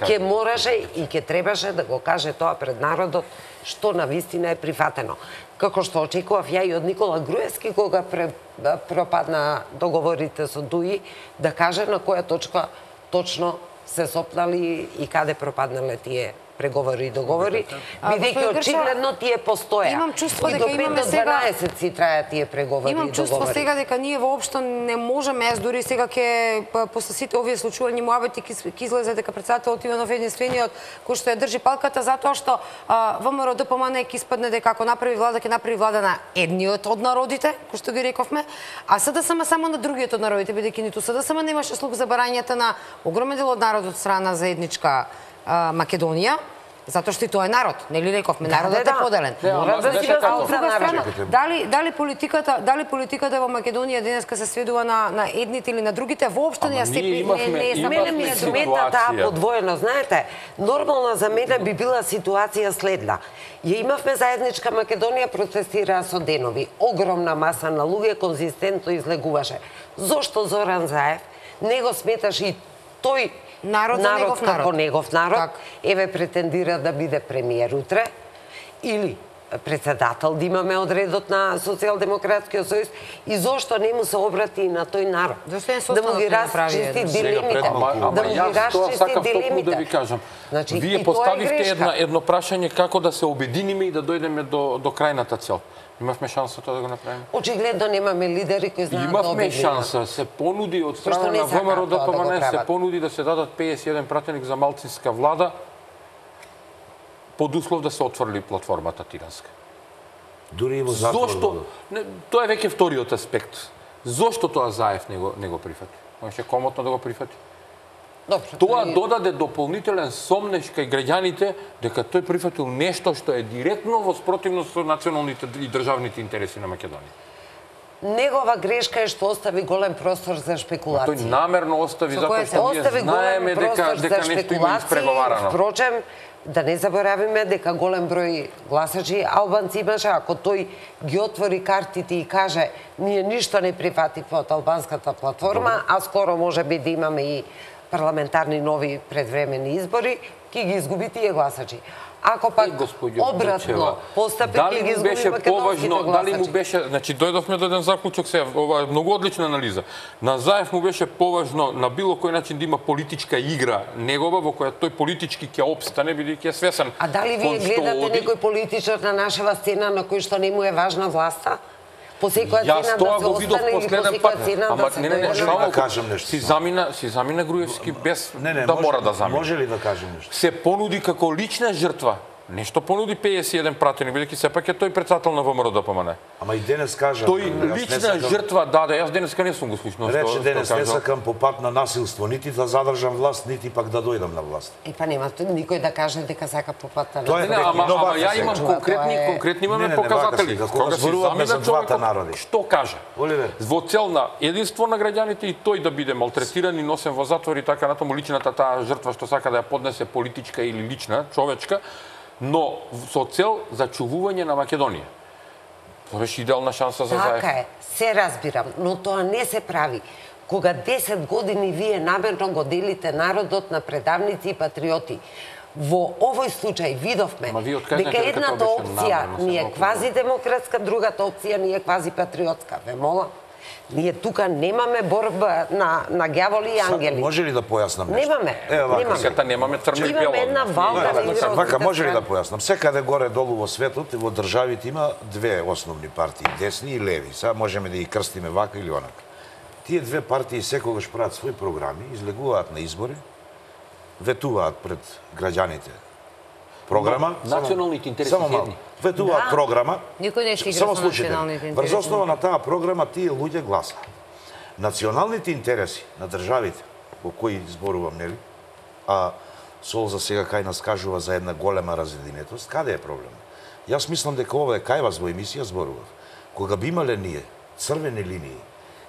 ќе мораше и ќе требаше да го каже тоа пред народот, што на вистина е прифатено. Како што очекував ја и од Никола Груевски, кога пропадна договорите со ДУИ, да каже на која точка точно се сопнали и каде пропаднале тие преговори и договори, бидејќи очигледно тие постоја. Имам чувство и дека до 5 имаме до сега 12 си траја тие преговори и договори. Имам чувство сега дека ние воопшто не можеме, јас дури сега ќе после сите овие случувања муабети ќе излезе дека председателот Иванов е единствениот кој што ја држи палката затоа што ВМРО ДПМН ќе испадне дека ако направи влада ќе направи влада на едниот од народите, кој што ги рековме, а СДСМ само на другиот од народите, бидејќи ниту СДСМ немаше слух за барањата на огромен дел од народот страна заедничка Македонија, затоа што и тоа е народ, нели рековме, народот е поделен. Мора да си Од друга страна, дали политиката во Македонија денеска се сведува на едните или на другите, воопшто не е Мене ми смета таа подвоено, знаете, нормална за мене би била ситуација следна. Ја имавме заедничка Македонија, протестираа со денови. Огромна маса на луѓе конзистентно излегуваше. Зошто Зоран Заев не го сметаше и тој народ како негов народ, еве претендира да биде премиер утре, или председател да имаме од редот на Социјалдемократскиот сојуз, и зошто не му се обрати на тој народ? Да му ги расчисти дилемите. Да му ги расчисти дилемите. Да ви кажам. Вие поставивте едно прашање како да се обединиме и да дојдеме до крајната цел. Имавме шанса тоа да го направиме? Очигледно немаме лидери кои знаат да обединат. Имавме шанса. Се понуди од страна на ВМРО ДПМН, се понуди да се дадат 51 пратеник за малцинска влада под услов да се отврли платформата Тиранска. Дури и во затвор. Зошто? Тоа е веќе вториот аспект. Зошто тоа Заев не го прифати? Може комотно да го прифати? Тоа додаде дополнителен сомнеж кај граѓаните дека тој прифатил нешто што е директно во спротивност со националните и државните интереси на Македонија. Негова грешка е што остави голем простор за шпекулации. Тој намерно остави затоа што ние знаеме дека нешто има испреговарано. Впрочем, да не заборавиме дека голем број гласачи албанци имаше, ако тој ги отвори картите и каже ние ништо не прифативме од албанската платформа, а скоро може би да имаме и парламентарни нови предвремени избори, ќе ги изгуби тие гласачи. Ако пак обратно постапи, ќе ги изгуби македонските гласачи. Дали му беше, значи дојдовме до еден заклучок сега, ова е многу одлична анализа. На Заев му беше поважно на било кој начин да има политичка игра негова во која тој политички ќе опстане бидејќи е свесен. А дали вие гледате некој политичар на нашава сцена на кој што не му е важна власта? По секоја цена да се остане или по секоја цена да се дојде? Да кажем нешто. Си замина Груевски без да мора да замина. Може ли да кажем нешто? Се понуди како лична жртва. Нешто понуди 51 пратеник, бидејќи сепак е тој председател на ВМРО ДПМН. Ама и денес кажа... Тој лична жртва даде, јас денеска не сум го слушнал. Рече денес не сакам по пат на насилство, нити да задржам власт, нити пак да дојдам на власт. Па нема никој да каже дека сака по пат на насилство. Ама ја имам конкретни имаме показатели. Кога зборуваме за двата народи. Што кажа? Во цел на единство на граѓаните и тој да биде малтретиран и носен во затвор и така натаму личната таа жртва што сака да ја поднесе политичка или лична, човечка, но со цел зачувување на Македонија. Тоа беше идеална шанса за Заев. Така е, се разбирам, но тоа не се прави. Кога 10 години вие намерно го делите народот на предавници и патриоти, во овој случај видовме дека едната опција ни е квази демократска, другата опција ни е квази патриотска. Ве молам. Ние тука немаме борба на ѓаволи и ангели. Може ли да појаснам нешто? Немаме. Сета немаме црно и бело. Имаме една валка игра. Вака, може ли да појаснам? Секаде горе-долу во светот и во државите има две основни партии, десни и леви. Сега можеме да ги крстиме вака или онака. Тие две партии секогаш прават своји програми, излегуваат на избори, ветуваат пред граѓаните програма. Националните интереси едни. Ветуваат програма. Никој не се игра со националните интереси. Врз основа на таа програма тие луѓе гласат. Националните интереси на државите, во кои зборувам, нели? А Сол за сега кај нас кажува за една голема разединетост, каде е проблем? Јас мислам дека ова е кај вас во емисија зборував. Кога би имале ние црвени линии,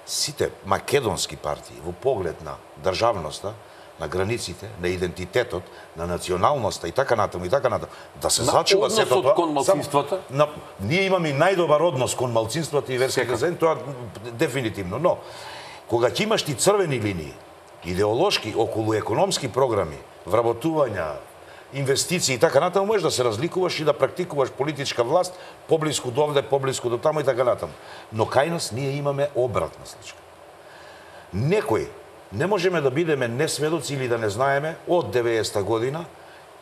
сите македонски партии во поглед на државноста, на границите, на идентитетот, на националноста и така натаму, да се зачува сето тоа. Односот кон малцинствата? Ние имаме најдобар однос кон малцинствата и верските заедници, тоа дефинитивно, но кога ќе имаш ти црвени линии, идеолошки околу економски програми, вработувања, инвестиции и така натаму, можеш да се разликуваш и да практикуваш политичка власт поблиску до овде, поблиску до таму и така натаму. Но кај нас ние имаме обратна случка. Некој не можеме да бидеме несведоци или да не знаеме од 90-та година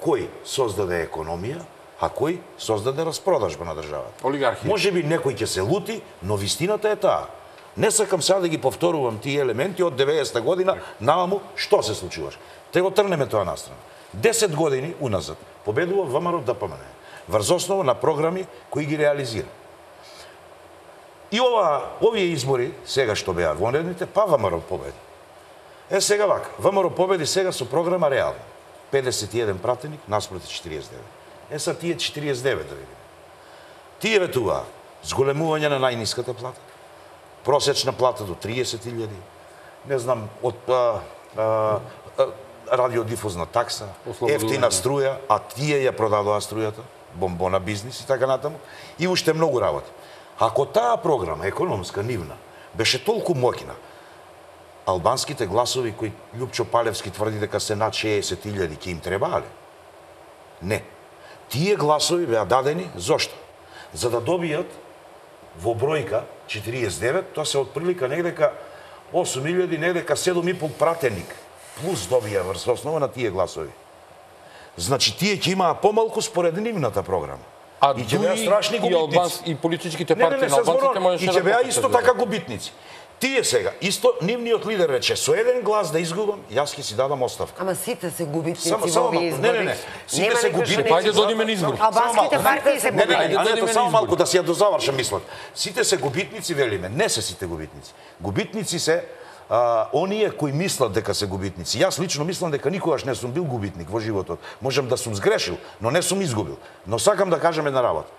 кој создаде економија, а кој создаде распродажба на државата. Олигархија. Може би некој ќе се лути, но вистината е таа. Не сакам сега да ги повторувам тие елементи од 90-та година, наваму што се случуваш. Те го трнеме тоа настрана. 10 години уназад победува ВМРО ДПМН врз основа на програми кои ги реализира. И овие избори, сега што беа вонредните, па ВМРО победи. Сега вака, ВМРО победи сега со програма реално. 51 пратеник наспроти 49. Са тие 49 да видиме. Тие ветуваа зголемување на најниската плата, просечна плата до 30.000, не знам, од радиодифузна такса, ефтина струја, а тие ја продадоа струјата, бомбона бизнис и така натаму, и уште многу работи. Ако таа програма, економска, нивна, беше толку моќна, албанските гласови кои Љупчо Палевски тврди дека се над 60.000 ќе им требаале? Не. Тие гласови беа дадени, зошто? За да добијат во бројка 49, тоа се отприлика негдека 8.000, негдека 7.500 пратеник, плюс добија врз основа на тие гласови. Значи, тие ќе имаа помалку според нивната програма. А и ќе беа страшни губитници. И политичките партии на албанците можеше да... И ќе беа исто така губитници. Тие сега, исто, нивниот лидер рече, со еден глас да изгубам, јас ќе си дадам оставка. Ама сите се губитници во овие избори. Не. Сите се губитници. Ајде да одиме на избори. Албанските партии се губитници. Само малку да си ја дозавршам мислот. Сите се губитници, велиме. Не се сите губитници. Губитници се оние кои мислат дека се губитници. Јас лично мислам дека никогаш не сум бил губитник во животот. Можам да сум сгрешил, но не сум изгубил. Но сакам да кажам една работа.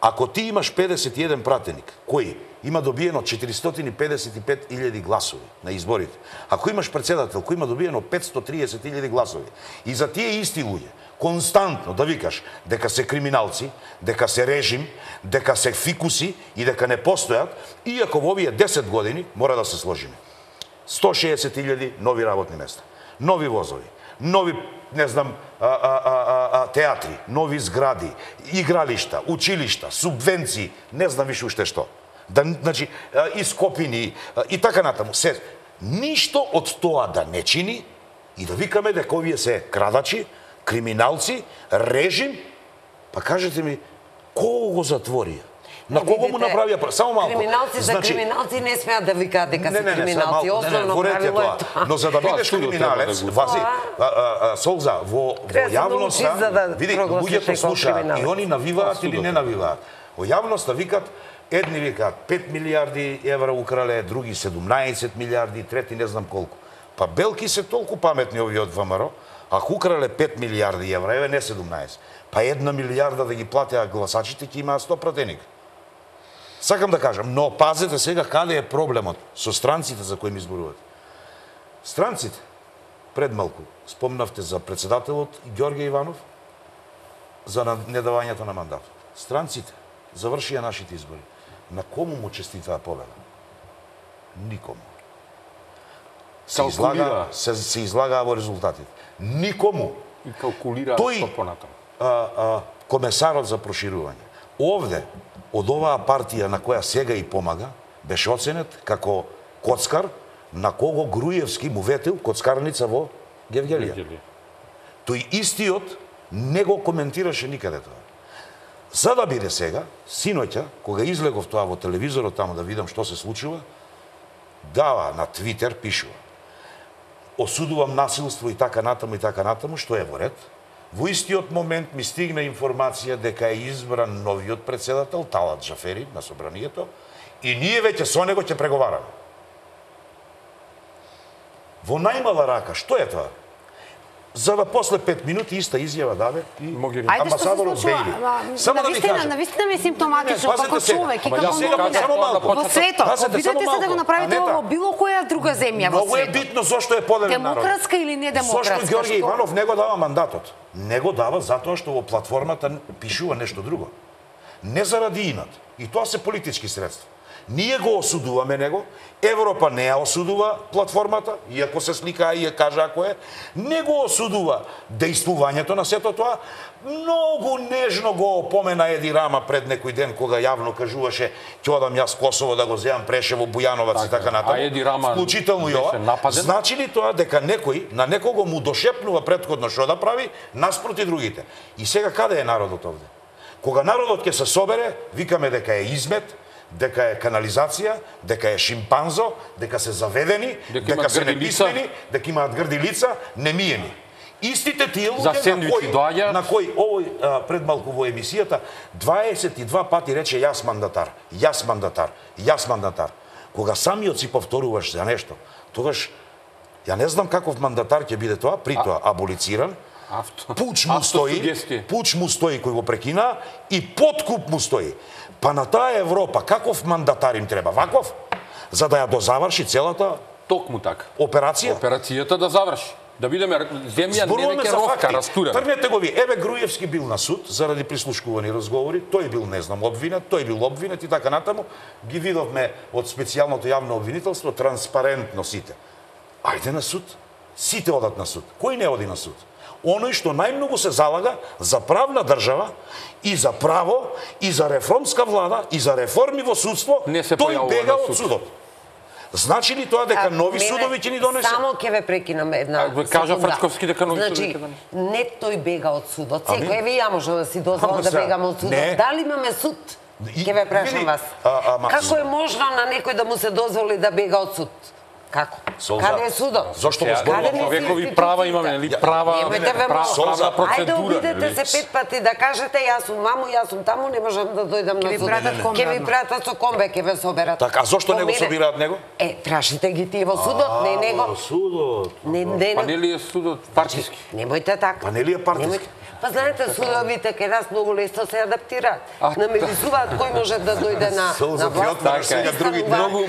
Ако ти имаш 51 пратеник, кој има добиено 455.000 гласови на изборите, ако имаш председател кој има добиено 530.000 гласови, и за тие исти луѓе константно да викаш дека се криминалци, дека се режим, дека се фикуси и дека не постојат, иако во овие 10 години мора да се сложиме. 160.000 нови работни места, нови возови, нови, не знам, театри, нови згради, игралишта, училишта, субвенции, не знам више уште што. Значи, ископини и така натаму. Ништо од тоа да не чини и да викаме дека овие се крадачи, криминалци, режим, па кажете ми, кого го затворија? На кого му направија? Само малку. Криминалци за криминалци не смеат да викаат дека се криминалци. Основно правило е тоа. Но за да бидеш криминалец, вази, Солза, во јавноста, види, луѓето слушаат и они навиваат или не навиваат. Во јавноста викат, едни викаат 5 милиарди евра украле, други 17 милиарди, трети не знам колку. Па белки се толку паметни овие од ВМРО, ако украле 5 милиарди евра, еве не 17, па 1 милиарда да ги платеа гласачите, ќе имаа 100 пратеник. Сакам да кажам, но пазете сега каде е проблемот со странците за кои ми зборувате. Странците, пред малку, спомнавте за председателот Ѓорѓе Иванов, за недавањето на мандатот. Странците завршија нашите избори. На кому му честитаа победа? Никому. Се излагаа во резултатите. Никому. И калкулира што понатаму. Комесарот за проширување. Овде, од оваа партија на која сега и помага, беше оценет како коцкар на кого Груевски му ветил коцкарница во Гевгелија. Тој истиот не го коментираше никаде тоа. За да биде сега, синоќа, кога излегов тоа во телевизорот таму да видам што се случува, дава на Твитер, пишува: осудувам насилство и така натаму, што е во ред. Во истиот момент ми стигна информација дека е избран новиот председател, Талат Джафери, на собранието, и ние веќе со него ќе преговараме. Во најмала рака, што е тоа? За да после 5 минути иста изјава даде и амбасадорот Бейли. Само да ви кажам. Навистина ми е симптоматично како човек и како новинар. Во светот, обидете се да го направите во било која друга земја во светот. Многу е битно зошто е поделен народ. Демократска или не демократска? Зошто Ѓорѓе Иванов не го дава мандатот? Не го дава затоа што во платформата пишува нешто друго. не заради инат. И тоа се политички средства. Ние го осудуваме него, Европа не ја осудува платформата, иако се слика и ја кажа ако е, не го осудува дејствувањето на сето тоа, многу нежно го опомена Еди Рама пред некој ден кога јавно кажуваше ќе одам јас Косово да го земам Прешево, Бујановац и така натаму, вклучително и ова. Значи ли тоа дека некој на некого му дошепнува претходно што да прави наспроти другите? И сега каде е народот овде? Кога народот ќе се собере, викаме дека е измет, дека е канализација, дека е шимпанзо, дека се заведени, дека се неписмени, дека имаат грди лица, немиени. Истите тие луѓе на кои овој пред малку во емисијата 22 пати рече јас мандатар, јас мандатар, јас мандатар. Кога самиот си повторуваш за нешто, тогаш ја не знам каков мандатар ќе биде тоа, при тоа аболициран. Пуч му стои кој го прекина и подкуп му стои. Па на таа Европа каков мандатар им треба? Ваков? За да ја дозаврши целата токму така операција? Операцијата да заврши. Да бидеме земја не дека ровка растурена. Тргнете го ви. Еве Груевски бил на суд заради прислушкувани разговори, тој бил не знам обвинет, тој бил обвинет и така натаму. Ги видовме од специјалното јавно обвинителство транспарентно сите. Ајде на суд. Сите одат на суд. Кој не оди на суд? Оној што најмногу се залага за правна држава и за право и за реформска влада и за реформи во судство, тој бега од судот. Значи ли тоа дека нови судови ќе ни донесе? Само ќе ве прекинам една секунда. Кажа Фрачковски дека нови судови ќе донесе. Не тој бега од судот. Секој ви ја може да си дозволи да бегаме од судот. Дали имаме суд? Ќе ве прашам вас. Како е можно на некој да му се дозволи да бега од суд? Како? Каде е судот? Зошто го зборувам? Човекови права имаме, нели? Права процедура. Ајде обидете се 5 пати да кажете јас сум ваму, јас сум таму, не можам да дојдам на суд. Ќе ви пратат со комбе, ќе ве соберат. Така, а зошто не го собираат него? Прашите ги тие во судот, не него. Во судот. Па нели е судот партиски? Немојте така. Па нели е партиски? Па знаете, судовите кај нас многу лесно се адаптираат. Намирисуваат кој може да дојде на власт.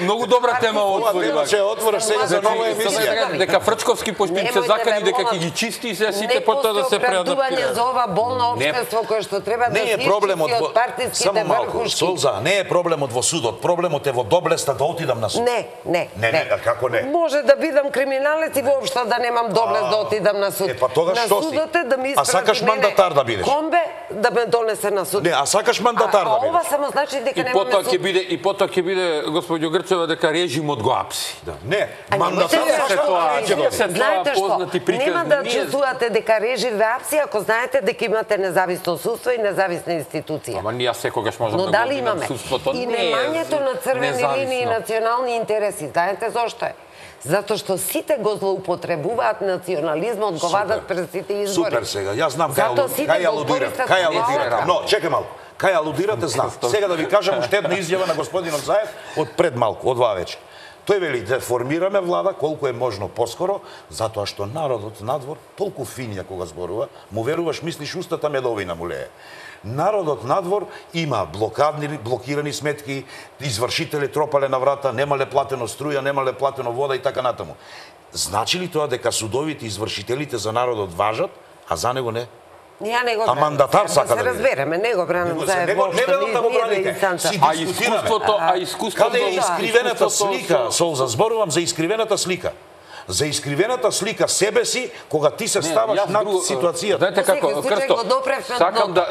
Многу добра тема отворила. Отвораш сега за нова емисија. Дека Фрчковски почти се закани, дека ќе ги чисти и се сите потоа да се преадаптираат. За ова болно општество кое што треба да се изчисти од партиските врхушки. Солза, не е проблемот во судот, проблемот е во доблеста да отидам на суд. Не. Како не? Може да бидам криминалец и воопшто да немам доблест да отидам на суд. Па тогаш што си? А сакаш мандатар да бидеш? Комбе да ме донесе на суд. Не, а сакаш мандатар да бидеш? Ова само значи дека немаме суд. И потоа ќе биде господјо Грчева дека режимот го апси. Не, мандатар знаете што? Нема да чувствувате дека режим ве апси ако знаете дека имате независно судство и независна институција. Ама ние секогаш можеме да го видиме судството. И немањето на црвени линии и национални интереси. Знаете зошто е? Затоа што сите го злоупотребуваат национализмот, го вадат пред сите избори. Супер сега, јас знам кај алудирате. Но, чекај малку. Кај алудирате знам. Сега да ви кажам уште една изјава на господинот Заев од пред малку, од 2 вече. Тој вели да формираме влада колку е можно поскоро, затоа што народот надвор толку финија кога зборува, му веруваш, мислиш устата медовина му лее. Народот надвор има блокирани сметки, извршители тропале на врата, немале платено струја, немале платено вода и така натаму. Значи ли тоа дека судовите извршителите за народот важат, а за него не? Ја не го бранам. А мандатар сака да биде. Се разбереме, не го бранам за А искуството... Каде е искривената слика, Солза? Зборувам за искривената слика. За искривената слика себе си, кога ти се ставаш над ситуацијата. Знаете како, Крсто,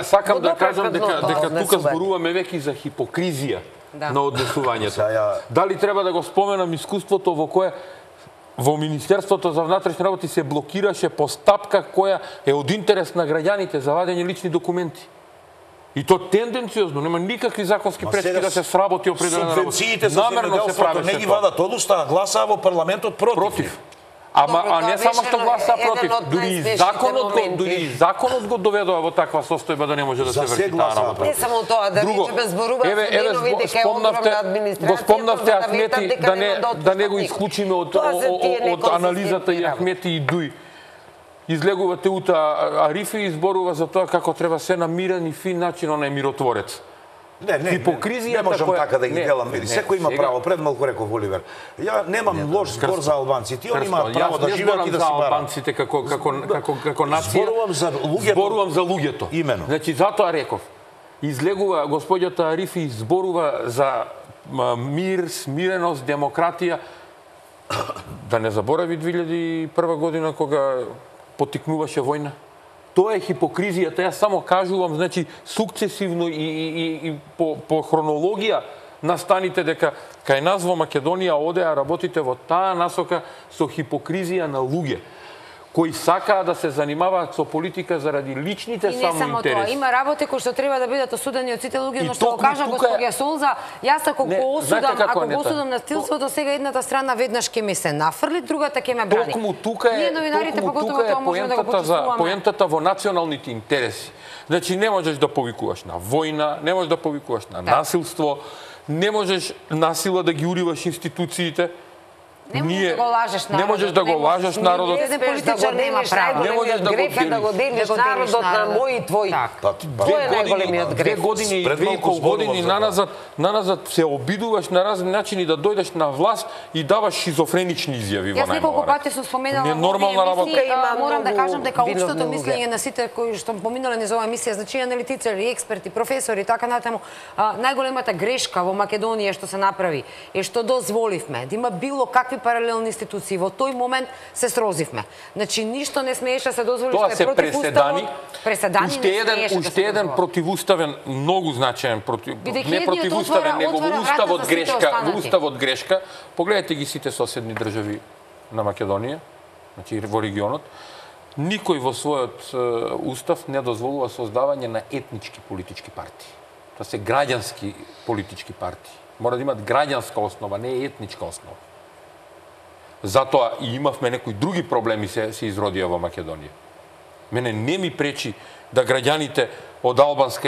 сакам да кажам дека тука зборуваме веќе за хипокризија на однесувањето. Дали треба да го споменам искуството во кое во Министерството за внатрешни работи се блокираше постапка која е од интерес на граѓаните за вадење лични документи. И то тенденциозно, нема никакви законски пречки да се сработи определена работа. Субвенциите за земјоделството не ги вадат одуста, а гласаа во парламентот против. А не само што гласа против, дури и законот го доведува во таква состојба да не може да се врши таа работа. Не само тоа, да речеме зборуваат денови дека е огромна администрација. Го спомнавте Ахмети да не го исклучиме од анализата и Ахмети и Дуј. Излегувате ута Арифи и изборува за тоа како треба се на мирен и фин начин, он е миротворец. Не можам така да ги делам. Секој има право, пред малку реков Оливер. Ја немам лош збор за албанците, они имаат право да живеат и да си барат. Албанците како нација. Зборувам за луѓето. Зборувам за луѓето. Имено. Значи затоа реков. излегува господјата Арифи, зборува за мир, смиреност, демократија. Да не заборави 2001 година кога потикнуваше војна. Тоа е хипокризијата. Јас само кажувам, значи, сукцесивно и по хронологија настаните дека кај нас во Македонија одеа работите во таа насока со хипокризија на луѓе кои сакаат да се занимаваат со политика заради личните само интереси. И не само тоа, има работи кои што треба да бидат осудени од сите луѓе, но што го кажа госпоѓа Солза, јас ако го осудам насилството, сега едната страна веднаш ќе ми се нафрли, другата ќе ме брани. Токму тука е поентата во националните интереси. Значи не можеш да повикуваш на војна, не можеш да повикуваш на насилство, не можеш насила да ги уриваш институциите. Не можеш да го лажеш народот. Не можеш да го лажеш народот. Еден политичар нема право. Не можеш да го делиш народот на мој и твој. Тоа е најголемиот греф. 2,5 години наназад се обидуваш на разни начини да дојдеш на власт и даваш шизофренични изјави во најмалку. Јас неколку пати сум споменала во емисија, морам да кажам дека општото мислење на сите кои што поминале низ оваа емисија, значи аналитичари, експерти, професори, така натаму, најголемата грешка во Македонија што се направи е што дозволивме да има било какви паралелни институции. Во тој момент се срозивме. Значи, ништо не смееше да се дозволи што е против уставот. Уште еден противуставен, многу значаен, не противуставен, него во уставот грешка. Погледнете ги сите соседни држави на Македонија, значи во регионот. Никој во својот устав не дозволува создавање на етнички политички партии. Тоа се граѓански политички партии. Мора да имат граѓанска основа, не етничка основа. Затоа и имавме некои други проблеми се изродија во Македонија. Мене не ми пречи да граѓаните од албанската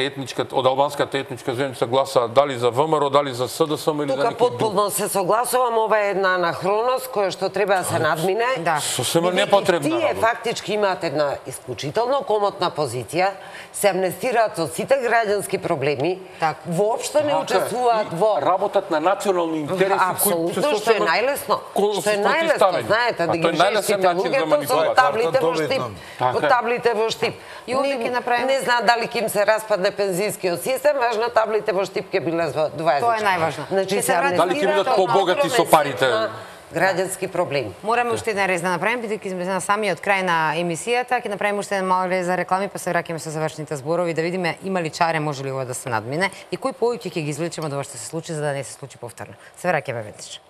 етничка заедница гласаат дали за ВМРО, дали за СДСМ или за некој друг. Тука потпуно се согласувам, ова е една анахроност која што треба да се надмине. Сосема непотребна работа. Тие фактички имаат една исклучително комотна позиција, се амнестираат од сите граѓански проблеми, воопшто не учествуваат во работат на национални интереси кои се што е најлесно. Што е најлесно, знаете, да ги жестите луѓето со таблите во штип. Во таблите во штип. Не знаат дали ќе им се распадне пензискиот систем, важно таблите во штип ќе биле во 20. Тоа е најважно. Дали ќе бидат побогати со парите? Граѓански проблеми. Мораме уште еден рез да направиме, бидејќи сме на самиот крај на емисијата, ќе направиме уште еден мал рез за реклами, па се враќаме со завршните зборови да видиме има ли чаре, може ли ова да се надмине и кои поуки ќе ги извлечеме од ова што се случи за да не се случи повторно. Се враќаме веднаш.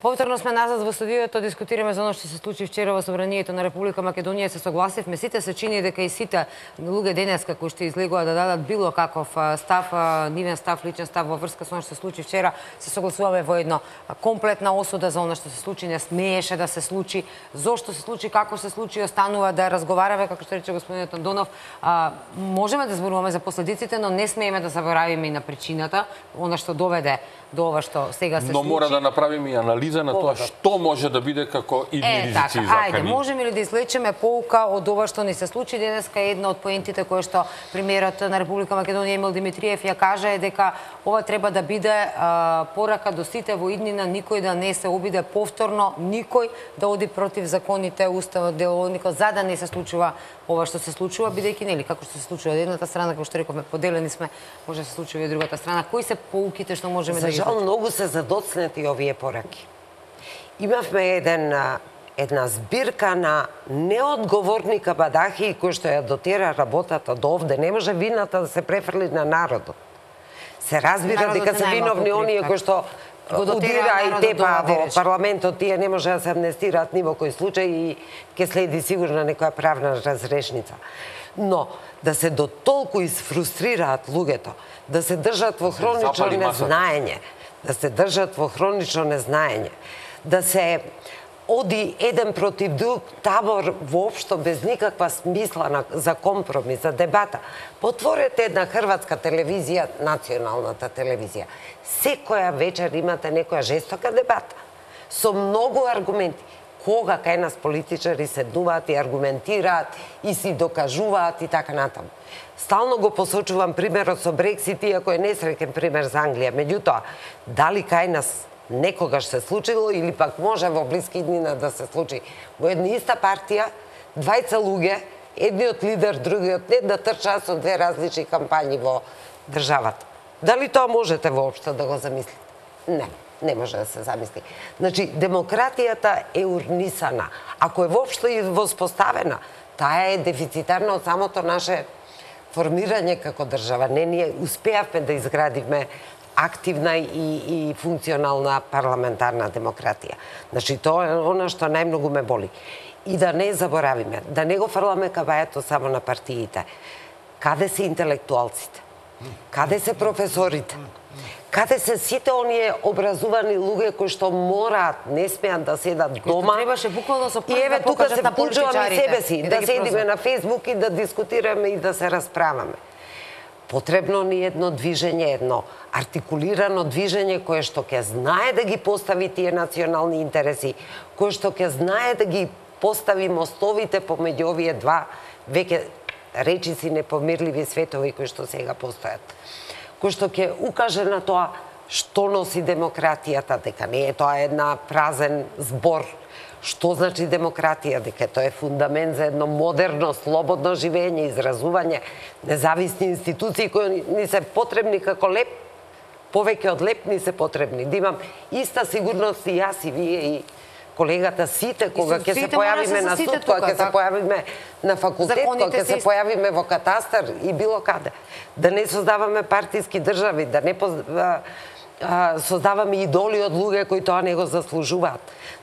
Повторно сме назад во студиото, дискутираме за оно што се случи вчера во Собранието на Република Македонија. Се согласивме, сите се чини дека и сите луѓе денеска кои што излегува да дадат било каков став, нивен став, личен став во врска со оно што се случи вчера, се согласуваме во едно комплетна осуда за оно што се случи, не смееше да се случи, зошто се случи, како се случи, останува да разговараме, како што рече господинот Андонов. Можеме да зборуваме за последиците, но не смееме да заборавиме и на причината, она што доведе до ова што сега се случи. Но мора да направиме и анализа на тоа што може да биде како идни ризици и закани. Ајде, можеме ли да извлечеме поука од ова што ни се случи денеска? Една од поентите која што премиерот на Република Македонија Емил Димитриев ја кажа е дека ова треба да биде порака до сите во иднина, никој да не се обиде повторно, никој да оди против законите, уставот, деловникот, за да не се случува ова што се случува, бидејќи нели како што се случува од едната страна, како што рековме, поделени сме, може да се случува и од другата страна. Кои се поуките што можеме да ги За жал, многу се задоцнети овие пораки. Имавме една збирка на неодговорни кабадахи кои што ја дотера работата до овде. Не може вината да се префрли на народот. Се разбира дека се виновни оние кои што удира и тепа во парламентот, тие не може да се амнестираат ни во кој случај и ќе следи сигурно некоја правна разрешница. Но да се до толку изфрустрираат луѓето, да се држат во хронично незнаење, да се оди еден против друг табор воопшто без никаква смисла за компромис, за дебата. Потворете една хрватска телевизија, националната телевизија. Секоја вечер имате некоја жестока дебата со многу аргументи. Кога кај нас политичари седнуваат и аргументираат и си докажуваат и така натаму. Стално го посочувам примерот со Брексит, иако е несреќен пример за Англија. Меѓутоа, дали кај нас некогаш се случило или пак може во блиски днина да се случи во една иста партија двајца луѓе, едниот лидер, другиот не, да трчаат со две различни кампањи во државата. Дали тоа можете воопшто да го замислите? Не може да се замисли. Значи, демократијата е урнисана. Ако е воопшто и воспоставена, таа е дефицитарна од самото наше формирање како држава. Не, ние успеавме да изградиме активна и функционална парламентарна демократија. Значи, тоа е она што најмногу ме боли. И да не заборавиме, да не го фрламе кабајето само на партиите. Каде се интелектуалците? Каде се професорите? Каде се сите оние образувани луѓе кои што мораат, не смеат да седат дома? Требаше буквално со и еве тука се вклучуваме себе си, да седиме на Фејсбук и да дискутираме и да се расправаме. Потребно ни едно движење, едно артикулирано движење кое што ќе знае да ги постави тие национални интереси, кое што ќе знае да ги постави мостовите помеѓу овие два веќе речиси непомирливи светови кои што сега постојат. Кој што ќе укаже на тоа што носи демократијата, дека не е тоа една празен збор. Што значи демократија, дека тоа е фундамент за едно модерно, слободно живење, изразување, независни институции кои ни се потребни како леп, повеќе од леп ни се потребни. Да имам иста сигурност и јас и вие и колегата сите, кога ќе се појавиме на суд, кога ќе се појавиме на факултет, кога ќе се појавиме во катастар и било каде. Да не создаваме партиски држави, да не создаваме идоли од луѓе кои тоа не го заслужуваат.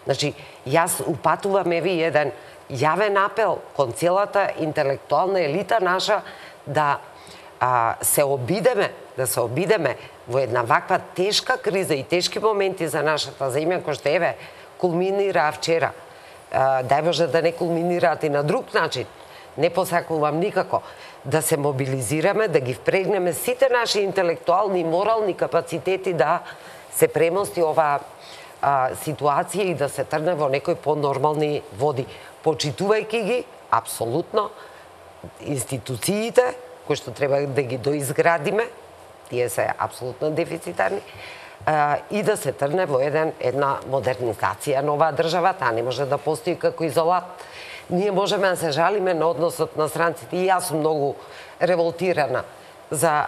Значи, јас упатувам еви еден јавен апел кон целата интелектуална елита наша да се обидеме во една ваква тешка криза и тешки моменти за нашата земја, кој што еве кулминираа вчера. Дај Боже да не кулминираат и на друг начин. Не посакувам никако. Да се мобилизираме, да ги впрегнеме сите наши интелектуални и морални капацитети да се премости оваа ситуација и да се тргне во некои понормални води. Почитувајќи ги, апсолутно, институциите, кои што треба да ги доизградиме, тие се апсолутно дефицитарни, и да се тргне во една модернизација на оваа држава. Таа не може да постои како изолат. Ние можеме да се жалиме на односот на странците. И јас сум многу револтирана за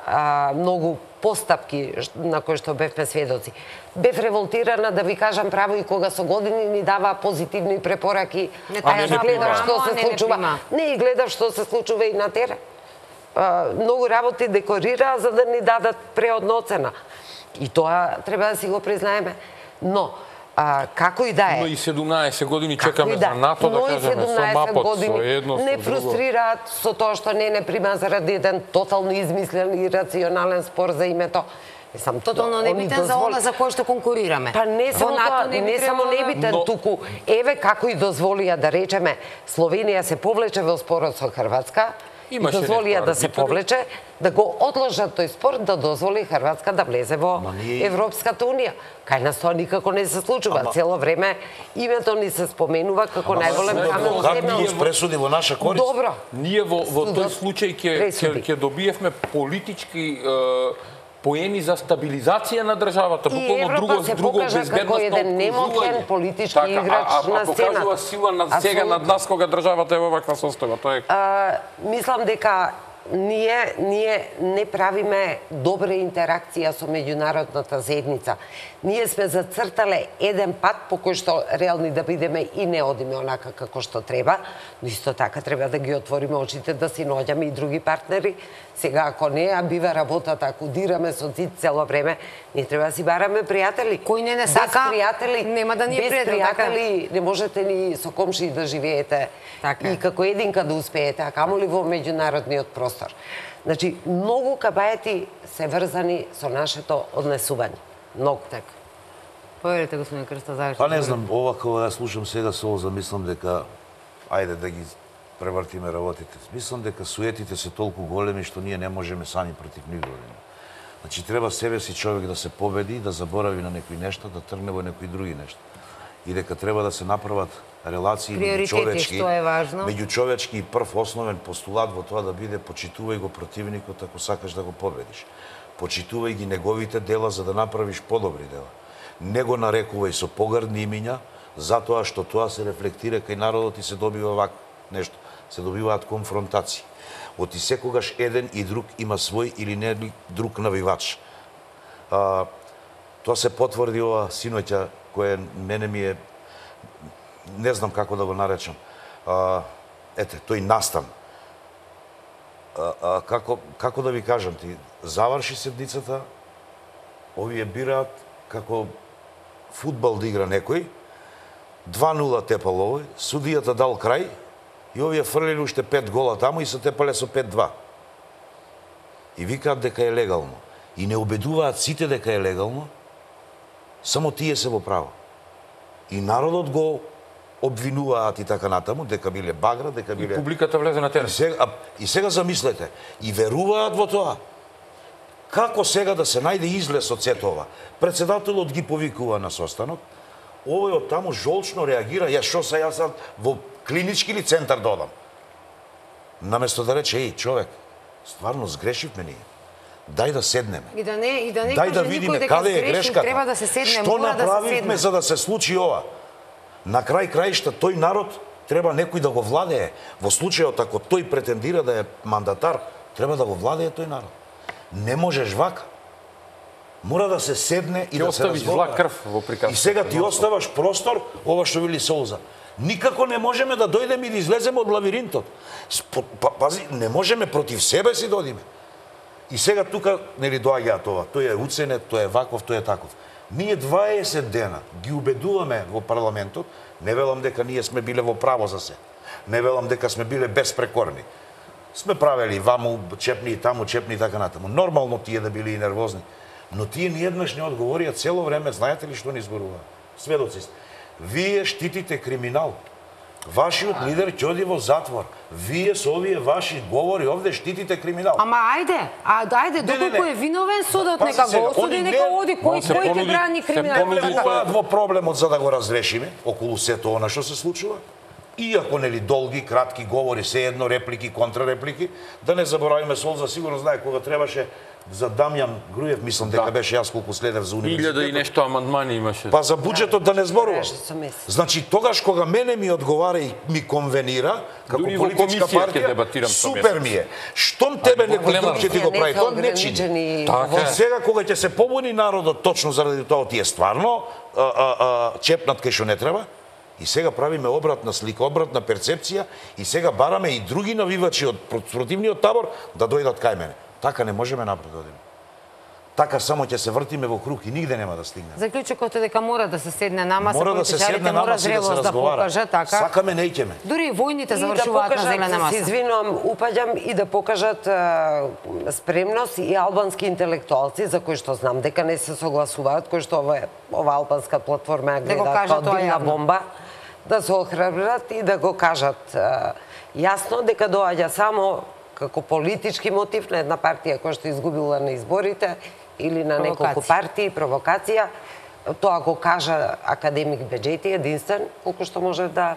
многу постапки на кои што бевме сведоци. Бев револтирана, да ви кажам право, и кога со години ни дава позитивни препораки, гледав што се случува. Не, и гледав што се случува и на терен. Многу работи декорираа за да ни дадат преодна оцена. И тоа треба да си го признаеме. Но, како и да е... Но и 17 години чекаме за НАТО, да кажеме, со МАПот, со едно, со друго. Не фрустрираат со тоа што не прима заради еден тотално измислен и рационален спор за името. Тотално небитен за она за кој што конкурираме. Па не само тоа, не само небитен, туку еве како и дозволија да речеме Словенија се повлече во спорот со Хрватска, и дозволија да се повлече, да го одложат тој спор, да дозволи Хрватска да влезе во Европската унија. Кај нас тоа никако не се случува. Цело време името ни се споменува како најголем камен Како ни пресуди во наша корист? Добро. Ние во тој случај ќе добиевме политички поени за стабилизација на државата, буквално друго безбедностно како еден немокен политички играч на сцената. Покажува сила на сега над нас кога државата е во ваква состојба. Мислам дека ние не правиме добра интеракција со меѓународната заедница. Ние сме зацртале еден пат по кој што реални да бидеме и не одиме онака како што треба, но исто така треба да ги отвориме очите, да си наоѓаме и други партнери. Сега, ако не, бива работата, ако дираме со цит цело време, не треба да си бараме пријатели. Кој не сака, нема да ни е пријател. Без пријатели не можете ни со комши да живеете и како единка да успеете, а камоли во меѓународниот простор. Значи, многу кабаети се врзани со нашето однесување. Многу. Така. Поверите, господин Крста, завршите. Па не знам, ова кога ја слушам сега со замислам дека ајде да ги превртиме работите. Мислам дека суетите се толку големи што ние не можеме сами против нив да одиме. Значи треба себе си човек да се победи, да заборави на некои нешта, да тргне во некои други нешта. И дека треба да се направат релации меѓучовечки и прв основен постулат во тоа да биде почитувај го противникот ако сакаш да го победиш. Почитувај ги неговите дела за да направиш подобри дела. Не го нарекувај со погрдни имиња, затоа што тоа се рефлектира кај народот и се добива вака. нешто, се добиваат конфронтации. Оти секогаш еден и друг има свој или не друг навивач. Тоа се потврди ова синоќа, кое мене ми е, не знам како да го наречам, тој настан. Како да ви кажам ти, заврши седницата, овие бираат како фудбал да игра некој, 2-0 тепал овој, судијата дал крај и овие фрлили уште 5 гола таму и се тепале со 5-2. И викаат дека е легално. И не убедуваат сите дека е легално, само тие се во право. И народот го обвинуваат и така натаму, дека биле багра, дека биле... И публиката влезе на терен. И сега замислете, и веруваат во тоа. Како сега да се најде излез од сето ова? Председателот ги повикува на состанок, овој од таму жолчно реагира, јас во клинички ли центар додам? Наместо да рече, еј, човек, стварно сгрешивме ние. Дај да седнеме. И да не дај да видиме каде е грешката. Треба да се седне, што мора да се направивме седне. за да се случи ова? На крај краишта тој народ треба некој да го владее. Во случајот ако тој претендира да е мандатар, треба да го владее тој народ. Не можеш вака. Мора да се седне и да се разговара. Зла крв во приказката. И сега ти оставаш простор, ова што вели Солза. Никако не можеме да дојдеме и да излеземе од лавиринтот. Пази, не можеме против себе си да одиме. И сега тука нели доаѓаат ова. Тој е уценет, тој е ваков, тој е таков. Ние 20 дена ги убедуваме во парламентот, не велам дека ние сме биле во право за се. Не велам дека сме биле безпрекорни. Сме правели ваму чепни и таму чепни и така натаму. Нормално тие да били и нервозни. Но тие ниеднаш не одговорија цело време, знаете ли што ни зборува? Сведоци сте. Вие штитите криминал. Вашиот лидер ќе оди во затвор. Вие со овие ваши говори овде штитите криминал. Ама ајде, доколку е виновен судот, нека го осуди, нека оди, кој ќе брани криминал. Не во проблемот за да го разрешиме, околу сето она што се случува. Иако нели долги, кратки говори, се едно реплики, контрареплики, да не заборавиме, Солза сигурно знае кога требаше за Дамјан Груев, мислам дека беше јас колку следев за универзитетот. 1000 и нешто амандмани имаше. Па за буџетот да не зборува. Значи тогаш кога мене ми одговара и ми конвенира како политичка партија, супер ми е. Штом тебе некој друг ќе ти го прави, тоа не чини. Сега кога ќе се побуни народот точно заради тоа ти е стварно чепнат кај што не треба. И сега правиме обратна слика, обратна перцепција и сега бараме и други навивачи од противниот табор да дојдат кај мене. Така не можеме напред да одиме. Така само ќе се вртиме во круг и нигде нема да стигнеме. Заклучокот е дека мора да се седне намаса, мора да се седне намаса и да се разговара. Така. Сакаме, не икеме. Дури војните завршуваат на зелена маса. Се извинувам, упаѓам и да покажат спремност и албански интелектуалци, за кои што знам дека не се согласуваат, кои што ова албанска платформа ја гледаат како димна бомба, да се охрабрат и да го кажат јасно дека доаѓа само како политички мотив на една партија која што изгубила на изборите или на неколку партии, провокација. Тоа го кажа академик Беџети, единствен, колку што може да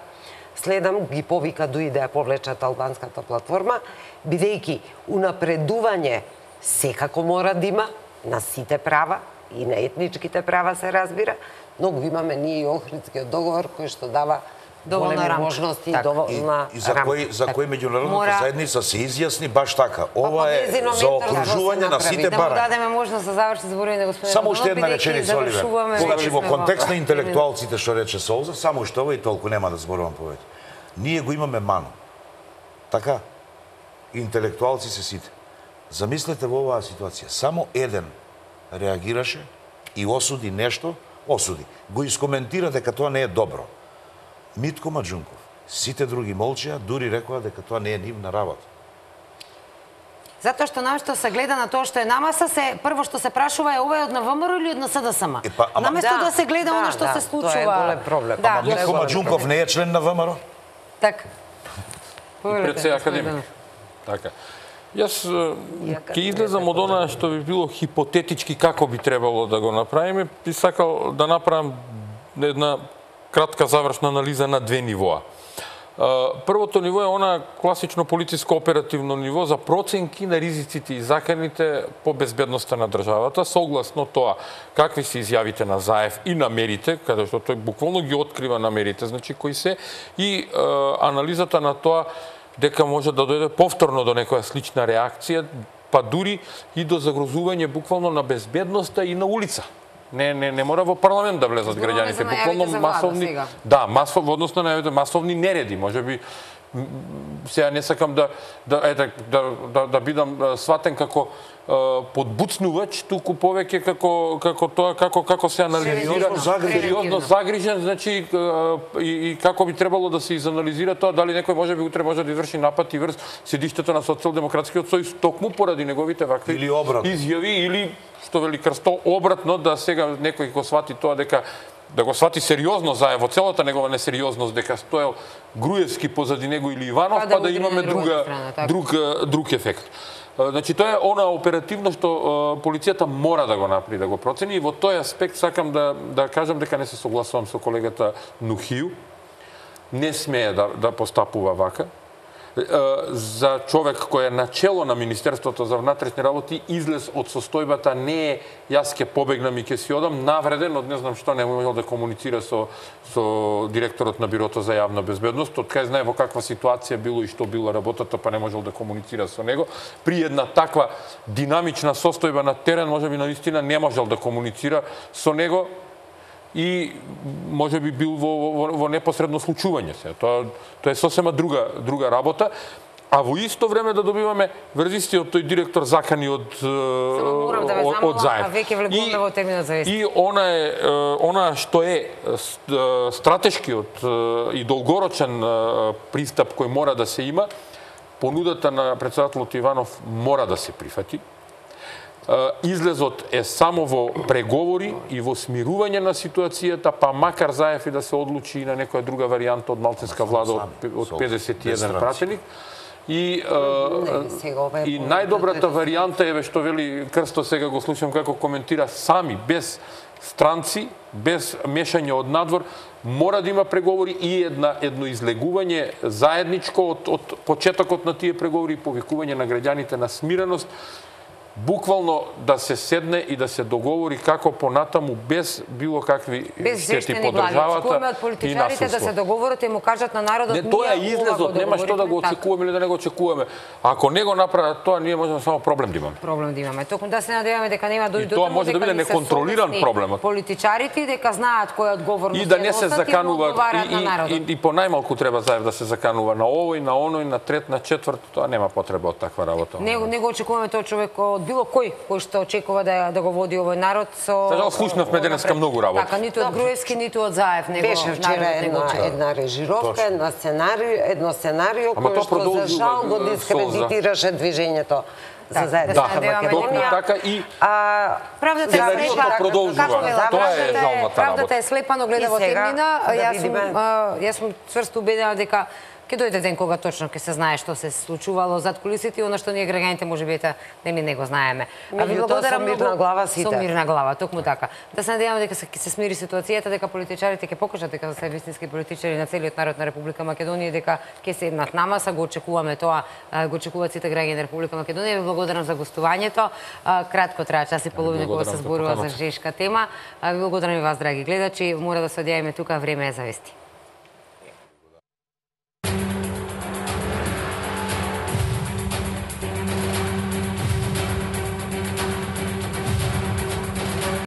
следам, ги повика дуи да ја повлечат албанската платформа, бидејќи унапредување секако мора да има на сите права и на етничките права се разбира, но го имаме ние и Охридскиот договор кој што дава големи можности и доволна рамка. За кој меѓународната заедница се изјасни баш така. Ова е за окружување на сите барања. Да му дадеме можност да заврши зборови господин. Само уште една реченица, Оливер. Значи во контекст на интелектуалците што рече Солза, само уште ова и толку нема да зборувам повеќе. Ние го имаме ману. Така? Интелектуалци се сите. Замислете во оваа ситуација. Само еден реагираше и осуди нешто, го искоментира дека тоа не е добро. Митко Маџунков. Сите други молчеа, дури рекоа дека тоа не е нивна работа. Затоа што наместо се гледа на тоа што е намаса, прво што се прашува е ова е од НВМР или од НСДСМ. Наместо да се гледа она што се случува. Тоа е голем проблем. Митко Маџунков не е член на ВМРО? Така. Пред се академик. Така. Јас ќе излезам од она што би било хипотетички како би требало да го направиме, би сакал да направам една кратка завршна анализа на две нивоа. Првото ниво е она класично полициско оперативно ниво за проценки на ризиците и заканите по безбедноста на државата, согласно тоа какви се изјавите на Заев и намерите, каде што тој буквално ги открива намерите, значи кои се, и анализата на тоа дека може да дојде повторно до некоја слична реакција, па дури и до загрозување буквално на безбедноста и на улица. Не мора во парламент да влезат граѓаните, буквално масовни, да, во однос на масовни нереди, можеби сега не сакам да бидам сватен како подбуцнувач, туку повеќе како се анализира, сериозно загрижен, значи и како би требало да се изанализира тоа, дали некој можеби утре може да изврши напад и врз седиштето на Социјалдемократскиот сојуз токму поради неговите вакви изјави или што вели Крсто, обратно да сега некој го свати тоа дека да го свати сериозно Заев во целата негова несериозност дека стоел Груевски позади него или Иванов, па да имаме друг ефект. Значи тоа е она оперативно што полицијата мора да го направи, да го процени, и во тој аспект сакам да кажам дека не се согласувам со колегата Нухију. Не смее да постапува вака. За човек кој е начело на Министерството за внатрешни работи, излез од состојбата не е јас ќе побегнам и ќе си одам, навреден од не знам што, не можел да комуницира со директорот на Бирото за јавна безбедност, од кај знае во каква ситуација било и што била работата, па не можел да комуницира со него. При една таква динамична состојба на терен, можеби наистина не можел да комуницира со него, и може би бил во непосредно случување се. Тоа е сосема друга работа. А во исто време да добиваме врзисти од тој директор закани од Заев. И она што е стратешкиот и долгорочен пристап кој мора да се има, понудата на председателот Иванов мора да се прифати. Излезот е само во преговори и во смирување на ситуацијата, па макар Заев и да се одлучи и на некоја друга варијанта од малцинска влада од 51 пратеник. И најдобрата варијанта е што вели Крсто, сега го слушам како коментира, сами, без странци, без мешање од надвор, мора да има преговори и едно излегување заедничко од почетокот на тие преговори и повикување на граѓаните на смиреност, буквално да се седне и да се договори како понатаму без било какви штети по државата. Очекуваме од политичарите да се договорат и му кажат на народот не, тоа е излезот, нема што да го очекуваме или да не го очекуваме. Ако не го направат тоа, ние можеме само проблем да имаме. Проблем да имаме. Токму да се надеваме дека нема дојде до тоа може да биде неконтролиран проблемот. Политичарите дека знаат која одговорност и да не се закануваат и по најмалку треба Заев да се заканува на овој, на оној, на трет, на четврт, тоа нема потреба од таква работа. Не го очекуваме тој човек било кој што очекува да го води овој народ со... Сега слушнавме денеска многу работа. Така, ниту од Груевски, ниту од Заев. Беше вчера една режировка, едно сценарио кој што за жал го дискредитираше движењето за заедничка Македонија. Така и правдата е слепа. Тоа е жалната работа. Правдата е слепа, но гледа во темнина. Јас сум цврсто убедена дека ќе дојде ден кога точно ќе се знае што се случувало зад кулисите и она што ние граѓаните можеби не го знаеме. А ви благодарам со мирна глава сите. Со мирна глава, токму така. Да се надеваме дека ќе се смири ситуацијата, дека политичарите ќе покажат дека се вистински политичари на целиот народ на Република Македонија, дека ќе седнат на маса, го очекуваме тоа, го очекуваат сите граѓани на Република Македонија. Ви благодарам за гостувањето. Кратко трае час и половина кога се зборува за жешка тема. Ви благодарам и вас, драги гледачи. Мора да се одјавиме тука, време е за вести.